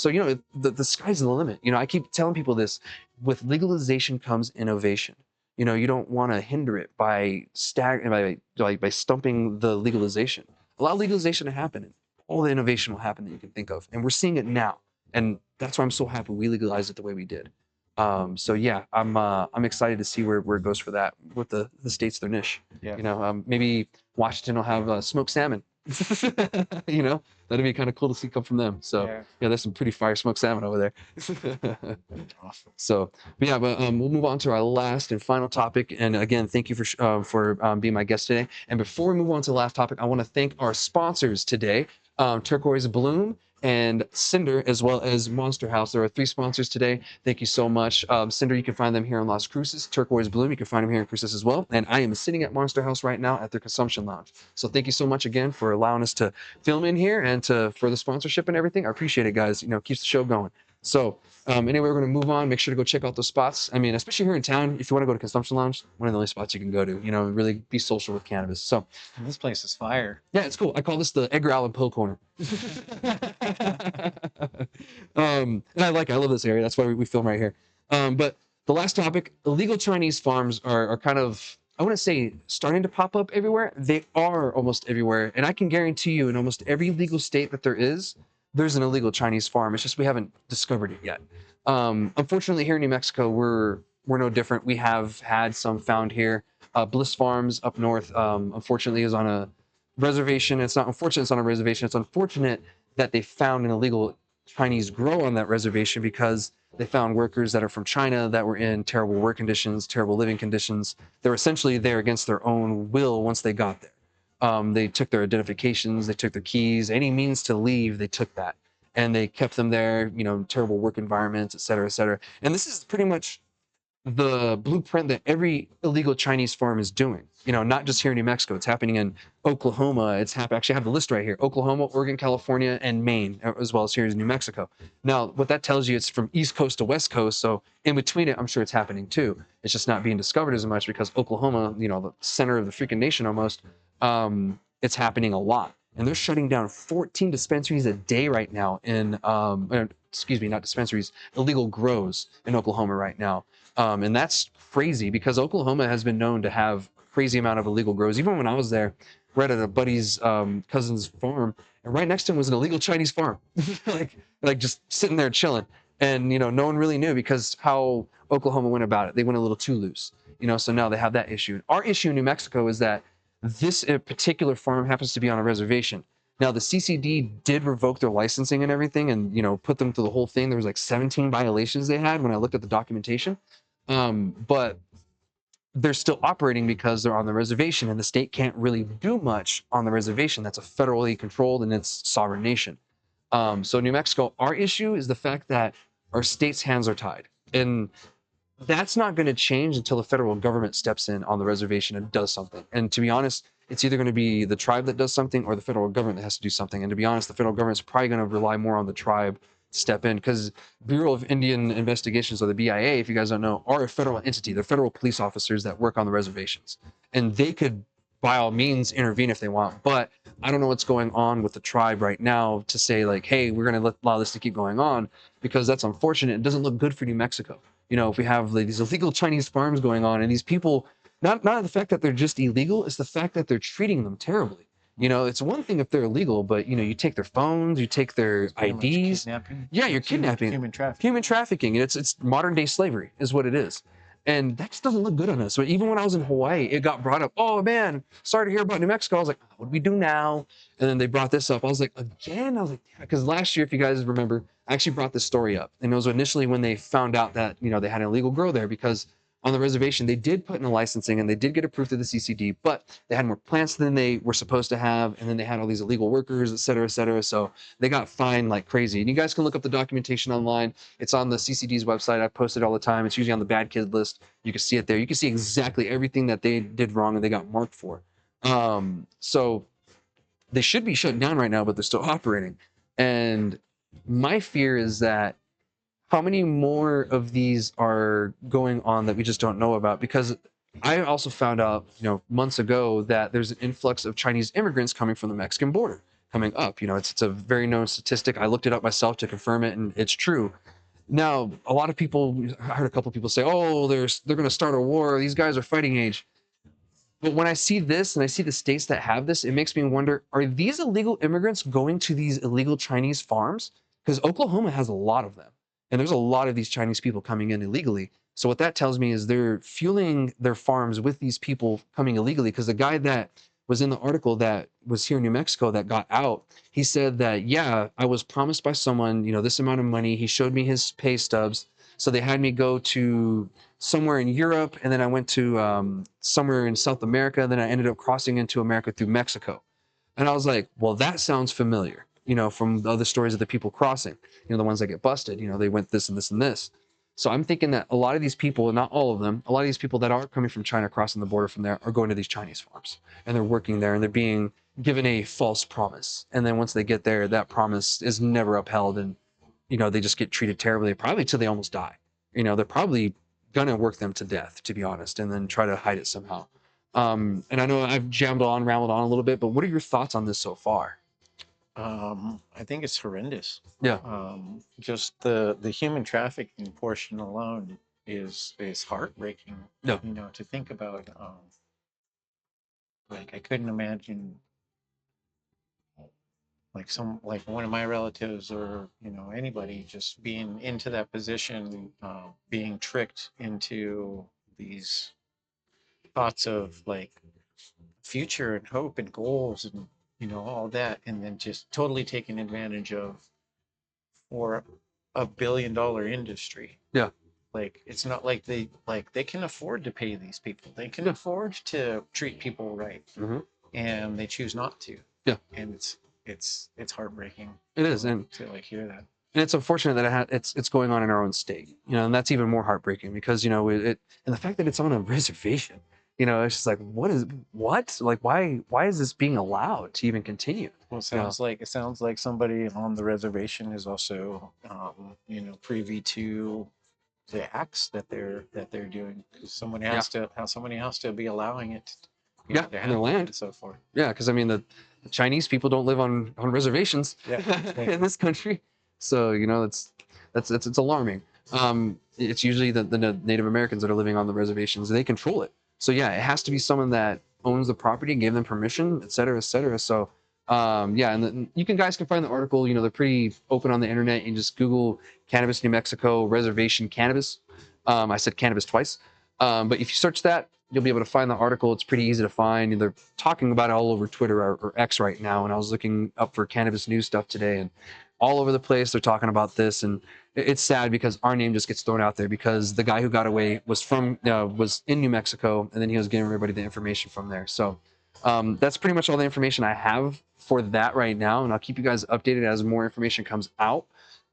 the sky's the limit. I keep telling people this: with legalization comes innovation. You don't want to hinder it by stumping the legalization. Allow legalization to happen. All the innovation will happen that you can think of, and we're seeing it now. And that's why I'm so happy we legalized it the way we did. I'm excited to see where it goes for that, with the states, their niche. Maybe Washington will have smoked salmon. That'd be kind of cool to see come from them. So there's some pretty fire smoked salmon over there. Awesome. So but we'll move on to our last and final topic. And again, thank you for being my guest today. And before we move on to the last topic, I want to thank our sponsors today, Turquoise Bloom and Cinder, as well as Monster House. There are 3 sponsors today. Thank you so much. Cinder, you can find them here in Las Cruces. Turquoise Bloom, you can find them here in Cruces as well. And I am sitting at Monster House right now at their consumption lounge. So thank you so much again for allowing us to film in here and for the sponsorship and everything. I appreciate it, guys. Keeps the show going. So anyway, we're going to move on. Make sure to go check out those spots. I mean, especially here in town, if you want to go to Consumption Lounge, one of the only spots you can go to, really be social with cannabis. So And this place is fire. yeah, it's cool. I call this the Edgar Allan Poe corner. And I love this area. That's why we film right here. But the last topic, illegal Chinese farms are kind of, I wouldn't say starting to pop up everywhere. They are almost everywhere. And I can guarantee you in almost every legal state that there's an illegal Chinese farm. It's just we haven't discovered it yet. Unfortunately, here in New Mexico, we're no different. We have had some found here. Bliss Farms up north, unfortunately, is on a reservation. It's not unfortunate it's on a reservation. It's unfortunate that they found an illegal Chinese grow on that reservation because they found workers that are from China that were in terrible work conditions, terrible living conditions. They were essentially there against their own will once they got there. They took their identifications, they took their keys, any means to leave, they took that. And they kept them there, terrible work environments, et cetera, et cetera. And this is pretty much the blueprint that every illegal Chinese farm is doing. Not just here in New Mexico. It's happening in Oklahoma. Actually, I have the list right here. Oklahoma, Oregon, California, and Maine, as well as here in New Mexico. Now, what that tells you, it's from East Coast to West Coast. So in between it, I'm sure it's happening too. It's just not being discovered as much because Oklahoma, the center of the freaking nation almost, it's happening a lot. And they're shutting down 14 dispensaries a day right now in, excuse me, not dispensaries, illegal grows in Oklahoma right now. And that's crazy because Oklahoma has been known to have crazy amount of illegal grows. Even when I was there, right at a buddy's cousin's farm, and right next to him was an illegal Chinese farm, like just sitting there chilling. And no one really knew because how Oklahoma went about it. They went a little too loose, so now they have that issue. Our issue in New Mexico is that this particular farm happens to be on a reservation. Now the CCD did revoke their licensing and everything, and put them through the whole thing. There was like 17 violations they had when I looked at the documentation, but they're still operating because they're on the reservation, and the state can't really do much on the reservation. That's a federally controlled and it's sovereign nation. So New Mexico, our issue is the fact that our state's hands are tied, and that's not going to change until the federal government steps in on the reservation and does something. And to be honest, it's either going to be the tribe that does something or the federal government that has to do something. And to be honest, the federal government's probably going to rely more on the tribe to step in because Bureau of Indian Investigations, or the BIA, if you guys don't know, are a federal entity. They're federal police officers that work on the reservations, and they could by all means intervene if they want. But I don't know what's going on with the tribe right now to say like, hey, we're going to allow this to keep going on, because that's unfortunate. It doesn't look good for New Mexico. If we have these illegal Chinese farms going on, and these people, not the fact that they're just illegal, it's the fact that they're treating them terribly. It's one thing if they're illegal, but you take their phones, you take their IDs. Kidnapping. Yeah, you're kidnapping. Human trafficking. Human trafficking. It's modern day slavery is what it is. And that just doesn't look good on us. So even when I was in Hawaii, it got brought up. Oh man, sorry to hear about New Mexico. I was like, what do we do now? And then they brought this up. I was like, again? I was like, yeah, because last year, if you guys remember, I actually brought this story up. And it was initially when they found out that, they had an illegal grow there, because on the reservation, they did put in a licensing and they did get approved through the CCD, but they had more plants than they were supposed to have. And then they had all these illegal workers, et cetera, et cetera. So they got fined like crazy. And you guys can look up the documentation online. It's on the CCD's website. I post it all the time. It's usually on the bad kid list. You can see it there. You can see exactly everything that they did wrong and they got marked for. So they should be shut down right now, but they're still operating. And my fear is that how many more of these are going on that we just don't know about? Because I also found out, months ago that there's an influx of Chinese immigrants coming from the Mexican border coming up. It's a very known statistic. I looked it up myself to confirm it, and it's true. Now, a lot of people, I heard a couple of people say, oh, they're going to start a war. These guys are fighting age. But when I see this and I see the states that have this, it makes me wonder, are these illegal immigrants going to these illegal Chinese farms? Because Oklahoma has a lot of them. And there's a lot of these Chinese people coming in illegally. So what that tells me is they're fueling their farms with these people coming illegally. Because the guy that was in the article that was here in New Mexico that got out, he said that, yeah, I was promised by someone, this amount of money. He showed me his pay stubs. So they had me go to somewhere in Europe, and then I went to somewhere in South America. Then I ended up crossing into America through Mexico. And I was like, well, that sounds familiar. you know, from the other stories of the people crossing, you know, the ones that get busted, you know, they went this and this and this. So I'm thinking that a lot of these people, not all of them, a lot of these people that are coming from China, crossing the border from there, are going to these Chinese farms, and they're working there, and they're being given a false promise. And then once they get there, that promise is never upheld, and, you know, they just get treated terribly, probably till they almost die. You know, they're probably gonna work them to death, to be honest, and then try to hide it somehow. And I know I've rambled on a little bit, but what are your thoughts on this so far? I think it's horrendous. Yeah. Just the human trafficking portion alone is heartbreaking. Yeah. You know, to think about. Like I couldn't imagine like one of my relatives or you know anybody just being into that position, being tricked into these thoughts of like future and hope and goals and you know all that, and then just totally taken advantage of for $1 billion industry. Yeah. Like it's not like they can afford to pay these people. They can afford to treat people right, and they choose not to. Yeah. And it's heartbreaking. It is, and to like hear that. And it's unfortunate that it's going on in our own state, you know, and that's even more heartbreaking because, you know, and the fact that it's on a reservation, you know, it's just like, like, why is this being allowed to even continue? Well, it sounds like somebody on the reservation is also, you know, privy to the acts that they're doing. Because somebody has to be allowing it. Yeah, on their land and so forth. Yeah, because I mean the Chinese people don't live on reservations in this country, so you know it's alarming. It's usually the Native Americans that are living on the reservations. They control it. So yeah, it has to be someone that owns the property, gave them permission, et cetera, et cetera. So yeah, and you guys can find the article. You know, they're pretty open on the internet. You just Google cannabis New Mexico reservation cannabis. I said cannabis twice, but if you search that, you'll be able to find the article. It's pretty easy to find. They're talking about it all over Twitter or X right now. And I was looking up for cannabis news stuff today, and all over the place they're talking about this. And it's sad because our name just gets thrown out there because the guy who got away was in New Mexico, and then he was giving everybody the information from there. So that's pretty much all the information I have for that right now, and I'll keep you guys updated as more information comes out.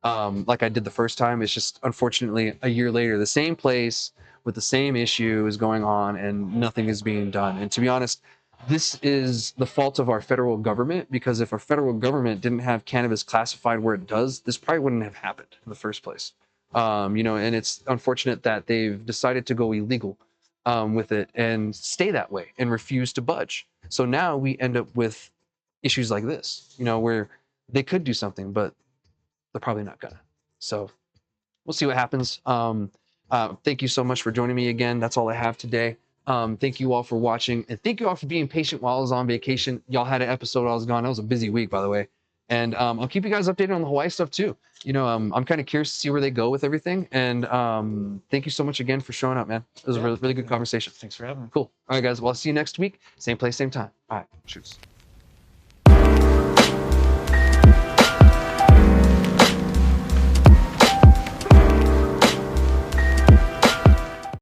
Like I did the first time. It's just unfortunately a year later, the same place with the same issue is going on and nothing is being done. And to be honest, this is the fault of our federal government, because if our federal government didn't have cannabis classified where it does, this probably wouldn't have happened in the first place. You know, and it's unfortunate that they've decided to go illegal with it and stay that way and refuse to budge. So now we end up with issues like this, you know, where they could do something, but they're probably not gonna. So we'll see what happens. Thank you so much for joining me again. That's all I have today. Thank you all for watching, and thank you all for being patient while I was on vacation. Y'all had an episode while I was gone. That was a busy week, by the way. And I'll keep you guys updated on the Hawaii stuff too. You know, I'm kind of curious to see where they go with everything. And thank you so much again for showing up, man. It was a really, really good conversation. Thanks for having me. Cool. All right, guys. Well, I'll see you next week. Same place, same time. All right. Shoots.